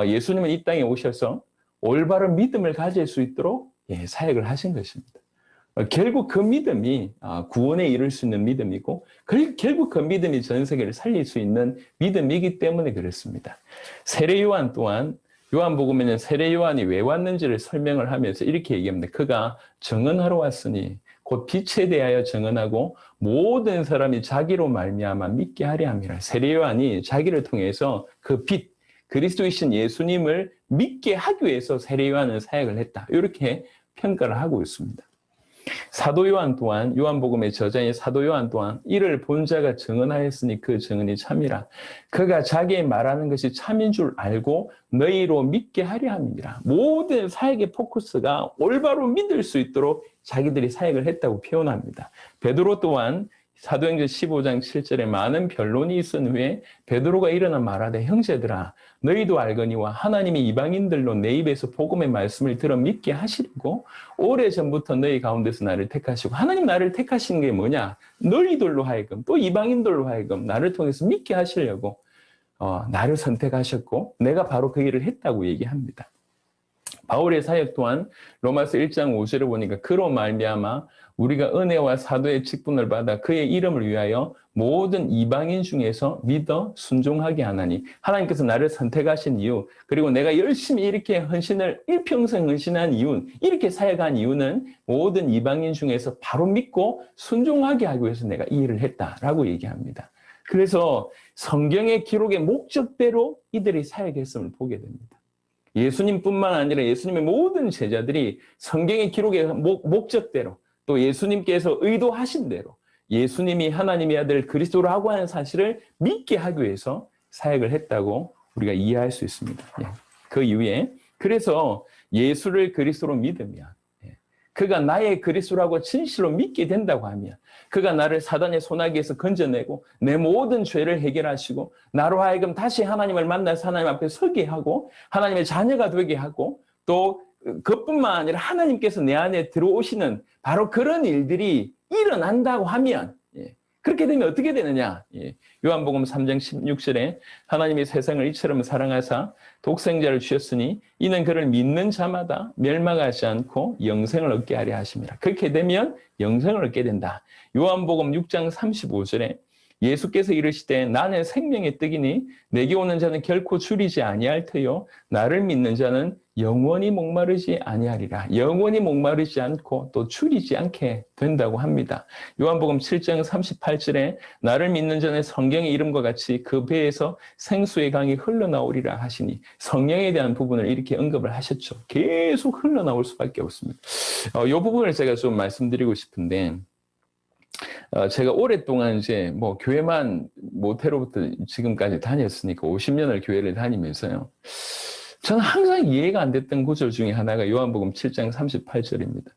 예수님은 이 땅에 오셔서 올바른 믿음을 가질 수 있도록 사역을 하신 것입니다. 결국 그 믿음이 구원에 이를 수 있는 믿음이고 결국 그 믿음이 전 세계를 살릴 수 있는 믿음이기 때문에 그렇습니다. 세례 요한 또한 요한복음에는 세례 요한이 왜 왔는지를 설명을 하면서 이렇게 얘기합니다. 그가 증언하러 왔으니 곧 빛에 대하여 증언하고 모든 사람이 자기로 말미암아 믿게 하려 함이라. 세례 요한이 자기를 통해서 그 빛, 그리스도이신 예수님을 믿게 하기 위해서 세례 요한은 사역을 했다. 이렇게 평가를 하고 있습니다. 사도 요한 또한 요한복음의 저자인 사도 요한 또한 이를 본 자가 증언하였으니 그 증언이 참이라. 그가 자기의 말하는 것이 참인 줄 알고 너희로 믿게 하려 함이라. 모든 사역의 포커스가 올바로 믿을 수 있도록 자기들이 사역을 했다고 표현합니다. 베드로 또한 사도행전 15장 7절에 많은 변론이 있은 후에 베드로가 일어나 말하되 형제들아 너희도 알거니와 하나님이 이방인들로 내 입에서 복음의 말씀을 들어 믿게 하시려고 오래전부터 너희 가운데서 나를 택하시고 하나님 나를 택하신 게 뭐냐? 너희들로 하여금 또 이방인들로 하여금 나를 통해서 믿게 하시려고 나를 선택하셨고 내가 바로 그 일을 했다고 얘기합니다. 바울의 사역 또한 로마서 1장 5절을 보니까 그로 말미암아 우리가 은혜와 사도의 직분을 받아 그의 이름을 위하여 모든 이방인 중에서 믿어 순종하게 하나니 하나님께서 나를 선택하신 이유 그리고 내가 열심히 이렇게 헌신을 일평생 헌신한 이유 이렇게 사역한 이유는 모든 이방인 중에서 바로 믿고 순종하게 하기 위해서 내가 이 일을 했다라고 얘기합니다. 그래서 성경의 기록의 목적대로 이들이 사역했음을 보게 됩니다. 예수님뿐만 아니라 예수님의 모든 제자들이 성경의 기록의 목적대로 또 예수님께서 의도하신 대로 예수님이 하나님의 아들 그리스도라고 하는 사실을 믿게 하기 위해서 사역을 했다고 우리가 이해할 수 있습니다. 그 이후에 그래서 예수를 그리스도로 믿으면 그가 나의 그리스도라고 진실로 믿게 된다고 하면 그가 나를 사단의 소나기에서 건져내고 내 모든 죄를 해결하시고 나로 하여금 다시 하나님을 만나서 하나님 앞에 서게 하고 하나님의 자녀가 되게 하고 또 그뿐만 아니라 하나님께서 내 안에 들어오시는 바로 그런 일들이 일어난다고 하면 그렇게 되면 어떻게 되느냐? 요한복음 3장 16절에 하나님이 세상을 이처럼 사랑하사 독생자를 주셨으니 이는 그를 믿는 자마다 멸망하지 않고 영생을 얻게 하려 하심이라. 그렇게 되면 영생을 얻게 된다. 요한복음 6장 35절에 예수께서 이르시되 나는 생명의 떡이니 내게 오는 자는 결코 줄이지 아니할 터요 나를 믿는 자는 영원히 목마르지 아니하리라. 영원히 목마르지 않고 또 줄이지 않게 된다고 합니다. 요한복음 7장 38절에 나를 믿는 자는 성경의 이름과 같이 그 배에서 생수의 강이 흘러나오리라 하시니 성령에 대한 부분을 이렇게 언급을 하셨죠. 계속 흘러나올 수밖에 없습니다. 이 부분을 제가 좀 말씀드리고 싶은데 제가 오랫동안 이제 뭐 교회만 모태로부터 지금까지 다녔으니까 50년을 교회를 다니면서요. 저는 항상 이해가 안 됐던 구절 중에 하나가 요한복음 7장 38절입니다.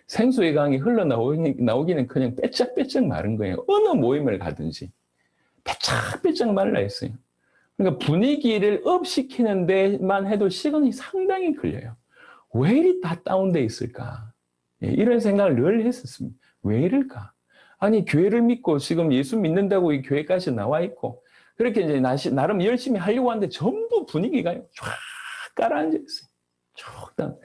생수의 강이 흘러나오기는 그냥 빼짝빼짝 마른 거예요. 어느 모임을 가든지. 빼짝빼짝 말라 했어요. 그러니까 분위기를 업시키는 데만 해도 시간이 상당히 걸려요. 왜 이리 다 다운돼 있을까? 이런 생각을 늘 했었습니다. 왜 이럴까? 아니, 교회를 믿고 지금 예수 믿는다고 이 교회까지 나와 있고, 그렇게 이제 나름 열심히 하려고 하는데 전부 분위기가 쫙 깔아앉아 있어요. 쫙.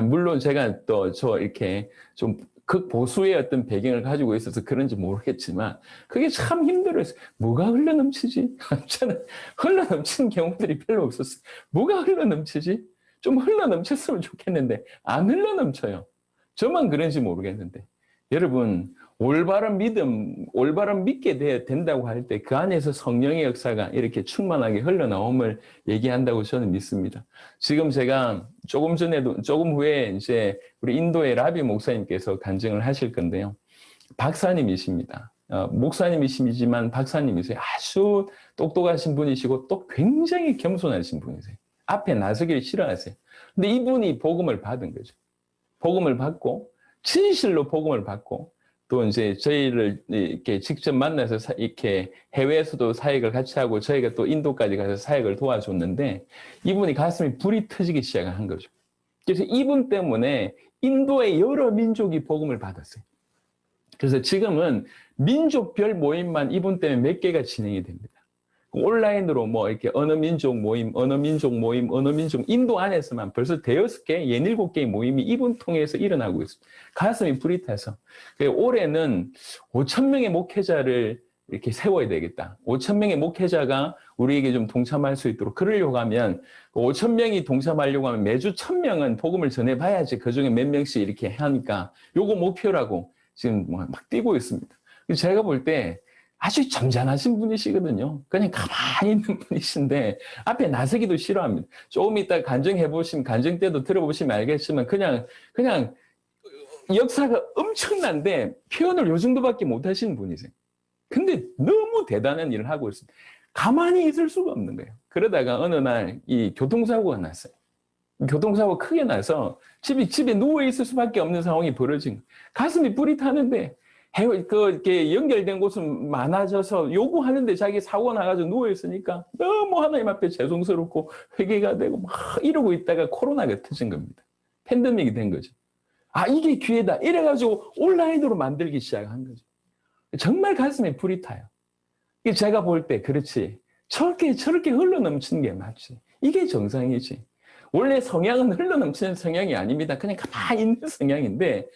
물론 제가 또 이렇게 좀 극보수의 어떤 배경을 가지고 있어서 그런지 모르겠지만, 그게 참 힘들었어요. 뭐가 흘러넘치지? 저는 흘러넘치는 경우들이 별로 없었어요. 뭐가 흘러넘치지? 좀 흘러넘쳤으면 좋겠는데, 안 흘러넘쳐요. 저만 그런지 모르겠는데. 여러분, 올바른 믿게 된다고 할 때 그 안에서 성령의 역사가 이렇게 충만하게 흘러나옴을 얘기한다고 저는 믿습니다. 지금 제가 조금 후에 이제 우리 인도의 라비 목사님께서 간증을 하실 건데요. 박사님이십니다. 목사님이시지만 박사님이세요. 아주 똑똑하신 분이시고 또 굉장히 겸손하신 분이세요. 앞에 나서기를 싫어하세요. 근데 이분이 복음을 받은 거죠. 복음을 받고, 진실로 복음을 받고, 또 이제 저희를 이렇게 직접 만나서 이렇게 해외에서도 사역을 같이 하고 저희가 또 인도까지 가서 사역을 도와줬는데 이분이 가슴이 불이 터지기 시작한 거죠. 그래서 이분 때문에 인도의 여러 민족이 복음을 받았어요. 그래서 지금은 민족별 모임만 이분 때문에 몇 개가 진행이 됩니다. 온라인으로 뭐 이렇게 어느 민족 모임, 인도 안에서만 벌써 6개, 7개의 모임이 이분 통해서 일어나고 있습니다. 가슴이 불이 타서. 올해는 5,000명의 목회자를 이렇게 세워야 되겠다. 5,000명의 목회자가 우리에게 좀 동참할 수 있도록 그러려고 하면 5,000명이 동참하려고 하면 매주 1,000명은 복음을 전해봐야지 그중에 몇 명씩 이렇게 하니까 요거 목표라고 지금 막 뛰고 있습니다. 제가 볼 때 아주 점잖으신 분이시거든요. 그냥 가만히 있는 분이신데 앞에 나서기도 싫어합니다. 조금 이따 간증 때도 들어보시면 알겠지만 그냥 역사가 엄청난데 표현을 요 정도밖에 못 하시는 분이세요. 근데 너무 대단한 일을 하고 있습니다. 가만히 있을 수가 없는 거예요. 그러다가 어느 날 이 교통사고가 났어요. 교통사고 크게 나서 집에 누워있을 수밖에 없는 상황이 벌어진 거예요. 가슴이 불이 타는데 이렇게 연결된 곳은 많아져서 요구하는데 자기 사고가 나가지고 누워있으니까 너무 하나님 앞에 죄송스럽고 회개가 되고 막 이러고 있다가 코로나가 터진 겁니다. 팬데믹이 된 거죠. 아, 이게 기회다. 이래가지고 온라인으로 만들기 시작한 거죠. 정말 가슴에 불이 타요. 제가 볼 때 그렇지. 저렇게 흘러넘치는 게 맞지. 이게 정상이지. 원래 성향은 흘러넘치는 성향이 아닙니다. 그냥 가만히 있는 성향인데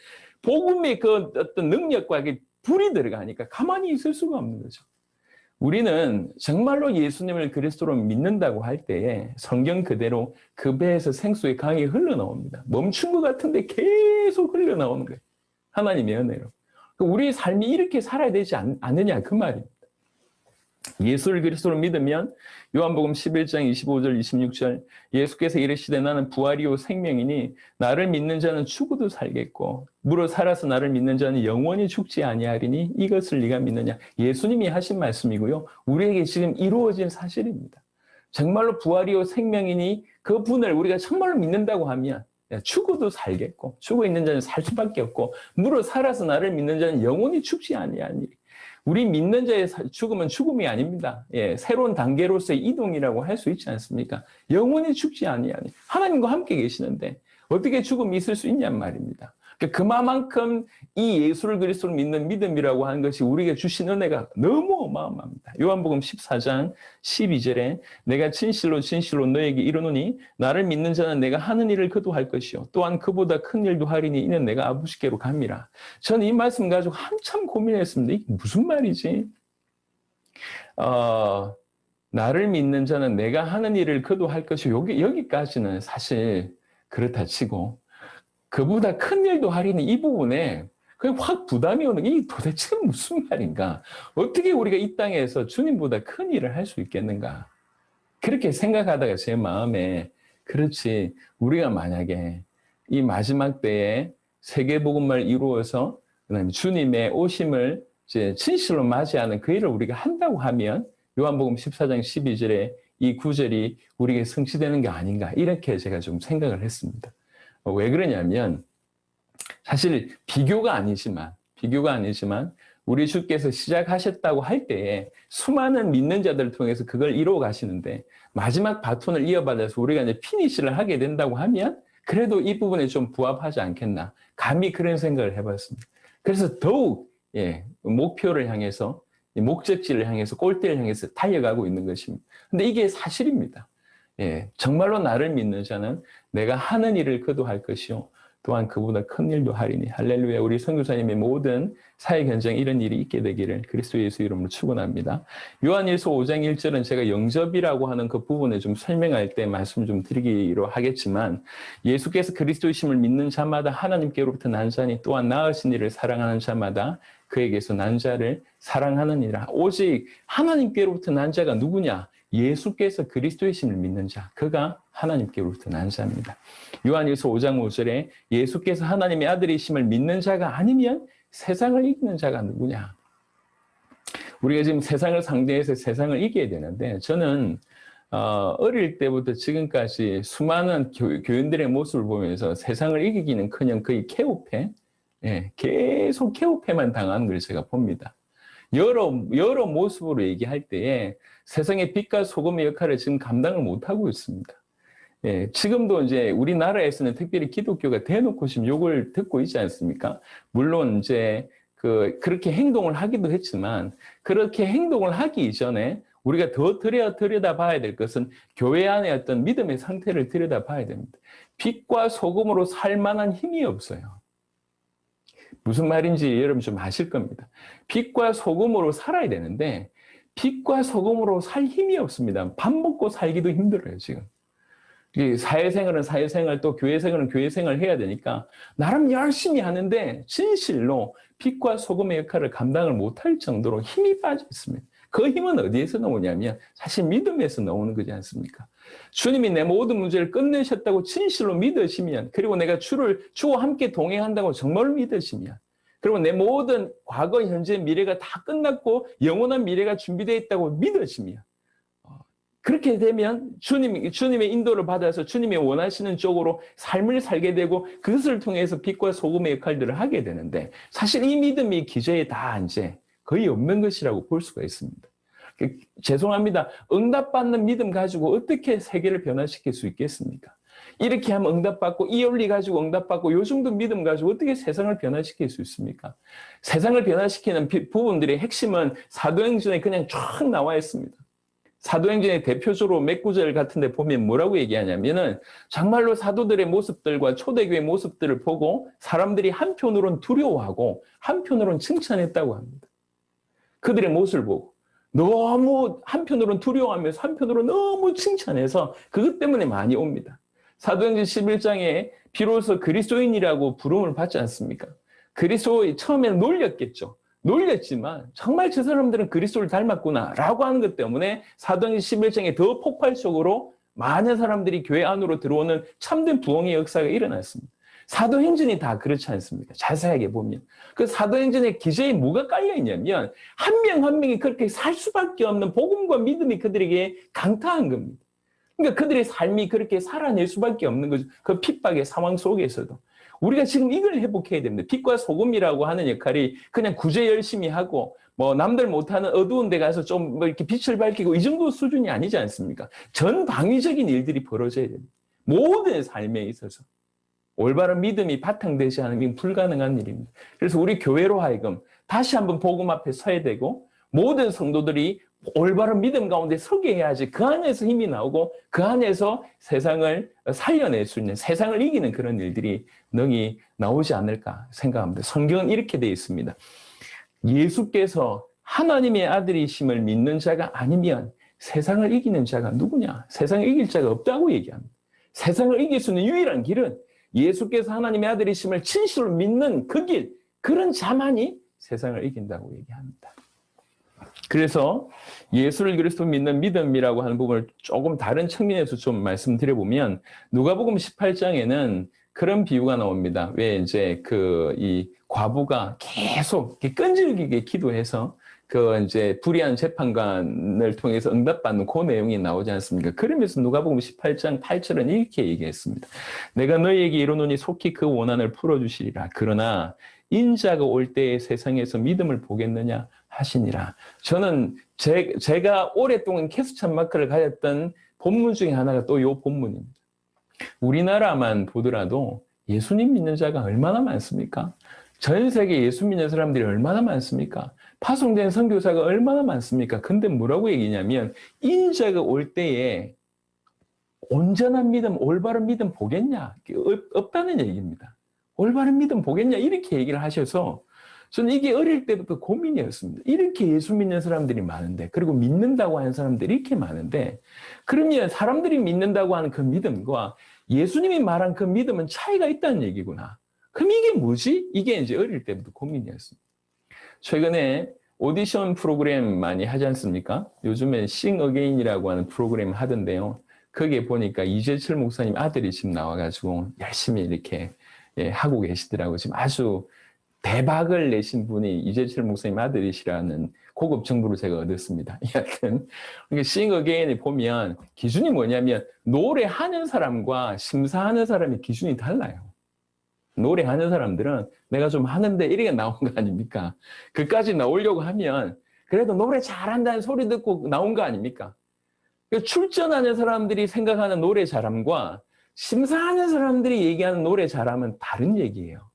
복음의 그 어떤 능력과 불이 들어가니까 가만히 있을 수가 없는 거죠. 우리는 정말로 예수님을 그리스도로 믿는다고 할 때에 성경 그대로 그 배에서 생수의 강이 흘러나옵니다. 멈춘 것 같은데 계속 흘러나오는 거예요. 하나님의 은혜로. 우리의 삶이 이렇게 살아야 되지 않느냐 그 말입니다. 예수를 그리스도로 믿으면 요한복음 11장 25절 26절 예수께서 이르시되 나는 부활이요 생명이니 나를 믿는 자는 죽어도 살겠고 무릇 살아서 나를 믿는 자는 영원히 죽지 아니하리니 이것을 네가 믿느냐. 예수님이 하신 말씀이고요. 우리에게 지금 이루어진 사실입니다. 정말로 부활이요 생명이니 그 분을 우리가 정말로 믿는다고 하면 죽어도 살겠고 죽어 있는 자는 살 수밖에 없고 무릇 살아서 나를 믿는 자는 영원히 죽지 아니하니리. 우리 믿는 자의 죽음은 죽음이 아닙니다. 새로운 단계로서의 이동이라고 할 수 있지 않습니까? 영원히 죽지 아니하니 하나님과 함께 계시는데 어떻게 죽음이 있을 수 있냔 말입니다. 그만큼 이 예수를 그리스도로 믿는 믿음이라고 하는 것이 우리에게 주신 은혜가 너무 어마어마합니다. 요한복음 14장 12절에 내가 진실로 너에게 이르노니 나를 믿는 자는 내가 하는 일을 그도 할 것이요 또한 그보다 큰 일도 하리니 이는 내가 아버지께로 갑니다. 저는 이 말씀 가지고 한참 고민했습니다. 이게 무슨 말이지? 나를 믿는 자는 내가 하는 일을 그도 할 것이요 여기까지는 사실 그렇다 치고 그보다 큰 일도 하리니 이 부분에 그냥 확 부담이 오는 게 도대체 무슨 말인가? 어떻게 우리가 이 땅에서 주님보다 큰 일을 할 수 있겠는가? 그렇게 생각하다가 제 마음에 그렇지 우리가 만약에 이 마지막 때에 세계복음을 이루어서 그다음에 주님의 오심을 이제 진실로 맞이하는 그 일을 우리가 한다고 하면 요한복음 14장 12절에 이 구절이 우리에게 성취되는 게 아닌가 이렇게 제가 좀 생각을 했습니다. 왜 그러냐면 사실 비교가 아니지만 우리 주께서 시작하셨다고 할 때에 수많은 믿는 자들을 통해서 그걸 이루어 가시는데 마지막 바톤을 이어받아서 우리가 이제 피니시를 하게 된다고 하면 그래도 이 부분에 좀 부합하지 않겠나. 감히 그런 생각을 해봤습니다. 그래서 더욱 목표를 향해서 목적지를 향해서 골대를 향해서 달려가고 있는 것입니다. 근데 이게 사실입니다. 정말로 나를 믿는 자는 내가 하는 일을 그도 할 것이요. 또한 그보다 큰 일도 하리니. 할렐루야. 우리 선교사님의 모든 사회 현장에 이런 일이 있게 되기를 그리스도 예수 이름으로 축원합니다. 요한일서 5장 1절은 제가 영접이라고 하는 그 부분을 좀 설명할 때 말씀 좀 드리기로 하겠지만 예수께서 그리스도이심을 믿는 자마다 하나님께로부터 난 자니 또한 나으신 이를 사랑하는 자마다 그에게서 난 자를 사랑하느니라. 오직 하나님께로부터 난 자가 누구냐? 예수께서 그리스도이심을 믿는 자, 그가 하나님께로부터 난 자입니다. 요한일서 5장 5절에 예수께서 하나님의 아들이심을 믿는 자가 아니면 세상을 이기는 자가 누구냐? 우리가 지금 세상을 상대해서 세상을 이겨야 되는데 저는 어릴 때부터 지금까지 수많은 교인들의 모습을 보면서 세상을 이기기는커녕 거의 케오패, 계속 케오패만 당하는 걸 제가 봅니다. 여러 모습으로 얘기할 때에 세상의 빛과 소금의 역할을 지금 감당을 못하고 있습니다. 지금도 이제 우리나라에서는 특별히 기독교가 대놓고 지금 욕을 듣고 있지 않습니까? 물론 이제 그렇게 행동을 하기도 했지만 그렇게 행동을 하기 이전에 우리가 더 들여다봐야 될 것은 교회 안의 어떤 믿음의 상태를 들여다봐야 됩니다. 빛과 소금으로 살 만한 힘이 없어요. 무슨 말인지 여러분 좀 아실 겁니다. 빛과 소금으로 살아야 되는데 빛과 소금으로 살 힘이 없습니다. 밥 먹고 살기도 힘들어요, 지금. 사회생활은 사회생활, 또 교회생활은 교회생활 해야 되니까 나름 열심히 하는데 진실로 빛과 소금의 역할을 감당을 못할 정도로 힘이 빠져 있습니다. 그 힘은 어디에서 나오냐면 사실 믿음에서 나오는 거지 않습니까? 주님이 내 모든 문제를 끝내셨다고 진실로 믿으시면, 그리고 내가 주와 함께 동행한다고 정말로 믿으시면, 그리고 내 모든 과거, 현재, 미래가 다 끝났고 영원한 미래가 준비되어 있다고 믿으시면, 그렇게 되면 주님의 인도를 받아서 주님이 원하시는 쪽으로 삶을 살게 되고 그것을 통해서 빛과 소금의 역할들을 하게 되는데 사실 이 믿음이 기저에 다 이제 거의 없는 것이라고 볼 수가 있습니다. 죄송합니다. 응답받는 믿음 가지고 어떻게 세계를 변화시킬 수 있겠습니까? 이렇게 하면 응답받고 이 원리 가지고 응답받고 요 정도 믿음 가지고 어떻게 세상을 변화시킬 수 있습니까? 세상을 변화시키는 부분들의 핵심은 사도행전에 그냥 쫙 나와 있습니다. 사도행전의 대표적으로 몇 구절 같은 데 보면 뭐라고 얘기하냐면은 정말로 사도들의 모습들과 초대교회 모습들을 보고 사람들이 한편으로는 두려워하고 한편으로는 칭찬했다고 합니다. 그들의 모습을 보고 너무 한편으로는 두려워하면서 한편으로는 너무 칭찬해서 그것 때문에 많이 옵니다. 사도행전 11장에 비로소 그리스도인이라고 부름을 받지 않습니까? 그리스도의 처음에는 놀렸겠죠. 놀렸지만 정말 저 사람들은 그리스도를 닮았구나라고 하는 것 때문에 사도행전 11장에 더 폭발적으로 많은 사람들이 교회 안으로 들어오는 참된 부흥의 역사가 일어났습니다. 사도행전이 다 그렇지 않습니까? 자세하게 보면. 그 사도행전의 기저에 뭐가 깔려있냐면 한 명 한 명이 그렇게 살 수밖에 없는 복음과 믿음이 그들에게 강타한 겁니다. 그러니까 그들의 삶이 그렇게 살아낼 수밖에 없는 거죠. 그 핍박의 상황 속에서도. 우리가 지금 이걸 회복해야 됩니다. 빛과 소금이라고 하는 역할이 그냥 구제 열심히 하고 뭐 남들 못하는 어두운 데 가서 좀 뭐 이렇게 빛을 밝히고 이 정도 수준이 아니지 않습니까? 전방위적인 일들이 벌어져야 됩니다. 모든 삶에 있어서. 올바른 믿음이 바탕되지 않으면 불가능한 일입니다. 그래서 우리 교회로 하여금 다시 한번 복음 앞에 서야 되고 모든 성도들이 올바른 믿음 가운데 서게 해야지 그 안에서 힘이 나오고 그 안에서 세상을 살려낼 수 있는, 세상을 이기는 그런 일들이 능히 나오지 않을까 생각합니다. 성경은 이렇게 되어 있습니다. 예수께서 하나님의 아들이심을 믿는 자가 아니면 세상을 이기는 자가 누구냐? 세상을 이길 자가 없다고 얘기합니다. 세상을 이길 수 있는 유일한 길은 예수께서 하나님의 아들이심을 진실로 믿는 그 길, 그런 자만이 세상을 이긴다고 얘기합니다. 그래서 예수를 그리스도 믿는 믿음이라고 하는 부분을 조금 다른 측면에서 좀 말씀드려보면 누가복음 18장에는 그런 비유가 나옵니다. 왜 이제 이 과부가 계속 끈질기게 기도해서 그 이제 불의한 재판관을 통해서 응답받는 그 내용이 나오지 않습니까? 그러면서 누가복음 18장 8절은 이렇게 얘기했습니다. 내가 너희에게 이르노니 속히 그 원한을 풀어주시리라. 그러나 인자가 올 때에 세상에서 믿음을 보겠느냐 하시니라. 저는 제가 오랫동안 캐스천 마크를 가졌던 본문 중에 하나가 또 이 본문입니다. 우리나라만 보더라도 예수님 믿는 자가 얼마나 많습니까? 전 세계 예수 믿는 사람들이 얼마나 많습니까? 파송된 선교사가 얼마나 많습니까? 근데 뭐라고 얘기냐면 인자가 올 때에 온전한 믿음, 올바른 믿음 보겠냐? 없다는 얘기입니다. 올바른 믿음 보겠냐? 이렇게 얘기를 하셔서 저는 이게 어릴 때부터 고민이었습니다. 이렇게 예수 믿는 사람들이 많은데, 그리고 믿는다고 하는 사람들이 이렇게 많은데, 그러면 사람들이 믿는다고 하는 그 믿음과 예수님이 말한 그 믿음은 차이가 있다는 얘기구나. 그럼 이게 뭐지? 이게 이제 어릴 때부터 고민이었습니다. 최근에 오디션 프로그램 많이 하지 않습니까? 요즘에 싱 어게인이라고 하는 프로그램 하던데요. 거기에 보니까 이재철 목사님 아들이 지금 나와가지고 열심히 이렇게 하고 계시더라고요. 지금 아주 대박을 내신 분이 이재철 목사님 아들이시라는 고급 정보를 제가 얻었습니다. 여하튼 싱 어게인을 보면 기준이 뭐냐면 노래하는 사람과 심사하는 사람의 기준이 달라요. 노래하는 사람들은 내가 좀 하는데 이렇게 나온 거 아닙니까? 그까지 나오려고 하면 그래도 노래 잘한다는 소리 듣고 나온 거 아닙니까? 출전하는 사람들이 생각하는 노래 잘함과 심사하는 사람들이 얘기하는 노래 잘함은 다른 얘기예요.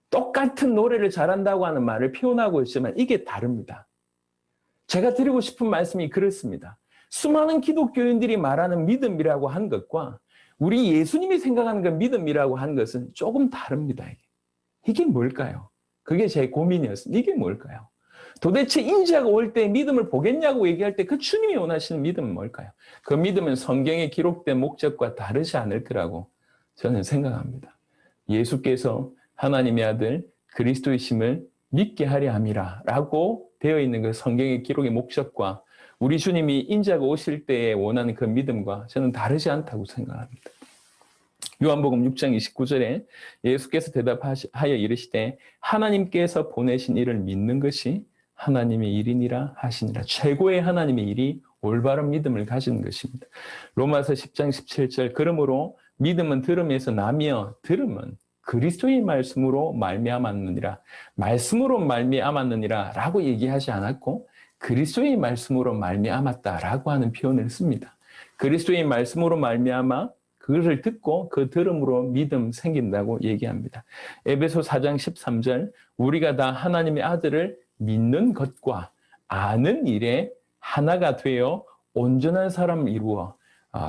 똑같은 노래를 잘한다고 하는 말을 표현하고 있지만 이게 다릅니다. 제가 드리고 싶은 말씀이 그렇습니다. 수많은 기독교인들이 말하는 믿음이라고 한 것과 우리 예수님이 생각하는 그 믿음이라고 하는 것은 조금 다릅니다. 이게 뭘까요? 그게 제 고민이었습니다. 이게 뭘까요? 도대체 인자가 올 때 믿음을 보겠냐고 얘기할 때 그 주님이 원하시는 믿음은 뭘까요? 그 믿음은 성경에 기록된 목적과 다르지 않을 거라고 저는 생각합니다. 예수께서 하나님의 아들 그리스도이심을 믿게 하려 함이라 라고 되어 있는 그 성경의 기록의 목적과 우리 주님이 인자가 오실 때에 원하는 그 믿음과 저는 다르지 않다고 생각합니다. 요한복음 6장 29절에 예수께서 대답하여 이르시되 하나님께서 보내신 이를 믿는 것이 하나님의 일이니라 하시니라. 최고의 하나님의 일이 올바른 믿음을 가지는 것입니다. 로마서 10장 17절 그러므로 믿음은 들음에서 나며 들음은 그리스도의 말씀으로 말미암았느니라. 말씀으로 말미암았느니라 라고 얘기하지 않았고 그리스도의 말씀으로 말미암았다라고 하는 표현을 씁니다. 그리스도의 말씀으로 말미암아 그것을 듣고 그 들음으로 믿음 생긴다고 얘기합니다. 에베소 4장 13절 우리가 다 하나님의 아들을 믿는 것과 아는 일에 하나가 되어 온전한 사람을 이루어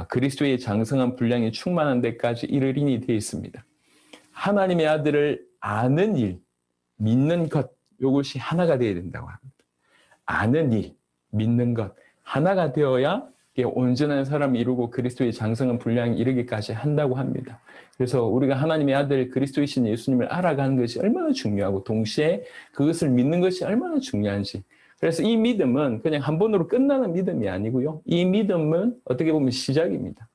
그리스도의 장성한 분량이 충만한 데까지 이르리니 되어 있습니다. 하나님의 아들을 아는 일, 믿는 것 이것이 하나가 되어야 된다고 합니다. 아는 일, 믿는 것 하나가 되어야 온전한 사람을 이루고 그리스도의 장성한 분량에 이르기까지 한다고 합니다. 그래서 우리가 하나님의 아들 그리스도이신 예수님을 알아가는 것이 얼마나 중요하고 동시에 그것을 믿는 것이 얼마나 중요한지. 그래서 이 믿음은 그냥 한 번으로 끝나는 믿음이 아니고요. 이 믿음은 어떻게 보면 시작입니다.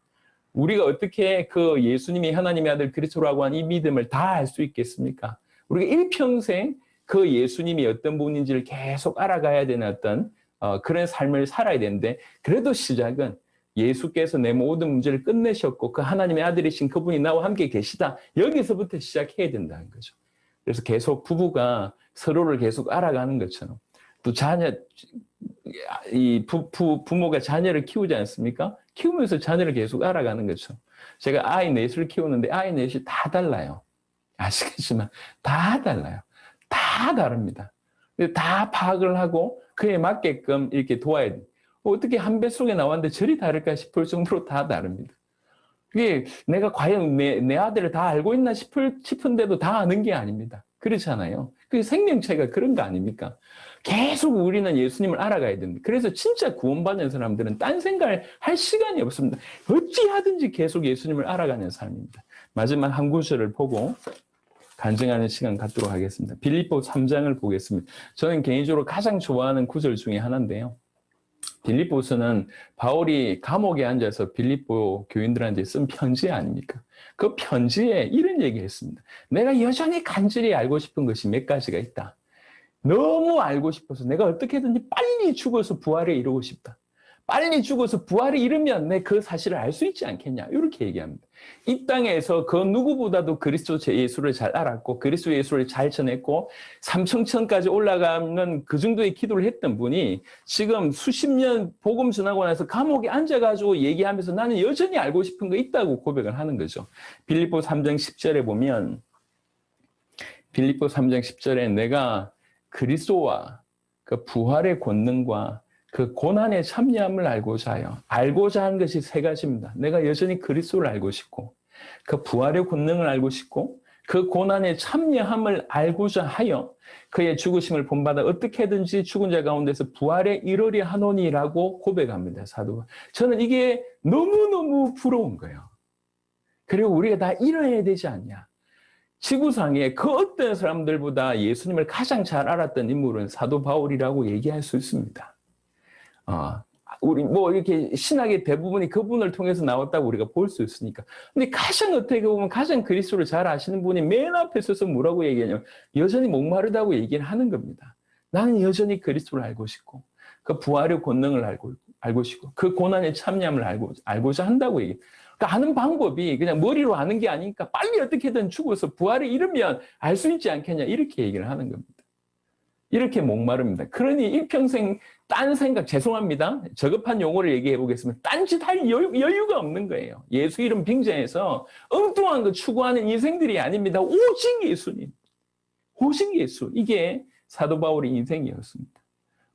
우리가 어떻게 그 예수님이 하나님의 아들 그리스도라고 한 이 믿음을 다 알 수 있겠습니까? 우리가 일평생 그 예수님이 어떤 분인지를 계속 알아가야 되는 어떤 그런 삶을 살아야 되는데 그래도 시작은 예수께서 내 모든 문제를 끝내셨고 그 하나님의 아들이신 그분이 나와 함께 계시다. 여기서부터 시작해야 된다는 거죠. 그래서 계속 부부가 서로를 계속 알아가는 것처럼 또 부모가 자녀를 키우지 않습니까? 키우면서 자녀를 계속 알아가는 것처럼 제가 아이 넷을 키우는데 아이 넷이 다 달라요. 아시겠지만 다 달라요. 다 다릅니다. 다 파악을 하고 그에 맞게끔 이렇게 도와야 돼. 어떻게 한 뱃속에 나왔는데 저리 다를까 싶을 정도로 다 다릅니다. 그게 내가 과연 내 아들을 다 알고 있나 싶은데도 다 아는 게 아닙니다. 그렇잖아요. 그 생명체가 그런 거 아닙니까? 계속 우리는 예수님을 알아가야 됩니다. 그래서 진짜 구원받는 사람들은 딴 생각을 할 시간이 없습니다. 어찌하든지 계속 예수님을 알아가는 삶입니다. 마지막 한 구절을 보고 간증하는 시간 갖도록 하겠습니다. 빌립보 3장을 보겠습니다. 저는 개인적으로 가장 좋아하는 구절 중에 하나인데요. 빌립보서는 바울이 감옥에 앉아서 빌립보 교인들한테 쓴 편지 아닙니까? 그 편지에 이런 얘기를 했습니다. 내가 여전히 간절히 알고 싶은 것이 몇 가지가 있다. 너무 알고 싶어서 내가 어떻게든지 빨리 죽어서 부활에 이르고 싶다. 빨리 죽어서 부활에 이르면 내 그 사실을 알 수 있지 않겠냐. 이렇게 얘기합니다. 이 땅에서 그 누구보다도 그리스도 예수를 잘 알았고 그리스도 예수를 잘 전했고 삼층천까지 올라가는 그 정도의 기도를 했던 분이 지금 수십 년 복음 전하고 나서 감옥에 앉아가지고 얘기하면서 나는 여전히 알고 싶은 거 있다고 고백을 하는 거죠. 빌립보 3장 10절에 보면 빌립보 3장 10절에 내가 그리스도와 그 부활의 권능과 그 고난의 참여함을 알고자 하여 알고자 하는 것이 세 가지입니다. 내가 여전히 그리스도를 알고 싶고 그 부활의 권능을 알고 싶고 그 고난의 참여함을 알고자 하여 그의 죽으심을 본받아 어떻게든지 죽은 자 가운데서 부활에 이르려 하노니라고 고백합니다. 사도가. 저는 이게 너무너무 부러운 거예요. 그리고 우리가 다 이뤄야 되지 않냐. 지구상에 그 어떤 사람들보다 예수님을 가장 잘 알았던 인물은 사도 바울이라고 얘기할 수 있습니다. 우리 뭐 이렇게 신학의 대부분이 그분을 통해서 나왔다고 우리가 볼 수 있으니까. 근데 가장 어떻게 보면 가장 그리스도를 잘 아시는 분이 맨 앞에 서서 뭐라고 얘기하냐면 여전히 목마르다고 얘기를 하는 겁니다. 나는 여전히 그리스도를 알고 싶고 그 부활의 권능을 알고 싶고 그 고난의 참여함을 알고자 한다고 얘기해요. 그러니까 아는 방법이 그냥 머리로 아는 게 아니니까 빨리 어떻게든 죽어서 부활에 이르면 알 수 있지 않겠냐 이렇게 얘기를 하는 겁니다. 이렇게 목마릅니다. 그러니 일평생 딴 생각, 죄송합니다. 저급한 용어를 얘기해 보겠습니다. 딴짓 할 여유가 없는 거예요. 예수 이름 빙자해서 엉뚱한 거 추구하는 인생들이 아닙니다. 오직 예수님. 오직 예수. 이게 사도 바울의 인생이었습니다.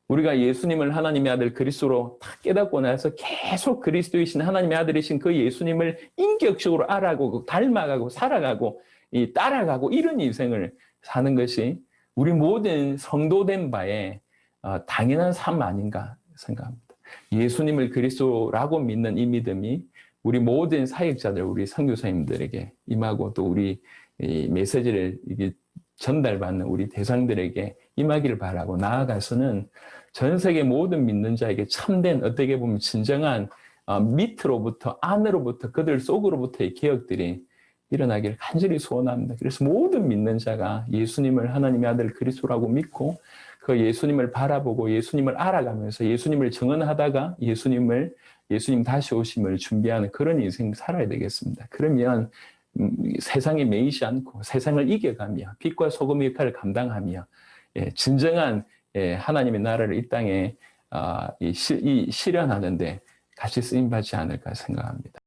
우리가 예수님을 하나님의 아들 그리스도로 다 깨닫고 나서 계속 그리스도이신 하나님의 아들이신 그 예수님을 인격적으로 알아가고 닮아가고 살아가고 따라가고 이런 인생을 사는 것이 우리 모든 성도된 바에 당연한 삶 아닌가 생각합니다. 예수님을 그리스도라고 믿는 이 믿음이 우리 모든 사역자들, 우리 선교사님들에게 임하고 또 우리 메시지를 전달받는 우리 대상들에게 임하기를 바라고 나아가서는 전 세계 모든 믿는 자에게 참된 어떻게 보면 진정한 밑으로부터 안으로부터 그들 속으로부터의 개혁들이 일어나기를 간절히 소원합니다. 그래서 모든 믿는 자가 예수님을 하나님의 아들 그리스도라고 믿고 그 예수님을 바라보고 예수님을 알아가면서 예수님을 증언하다가 예수님 다시 오심을 준비하는 그런 인생 살아야 되겠습니다. 그러면 세상에 매이지 않고 세상을 이겨가며 빛과 소금의 역할을 감당하며 진정한 하나님의 나라를 이 땅에 실현하는데 같이 쓰임받지 않을까 생각합니다.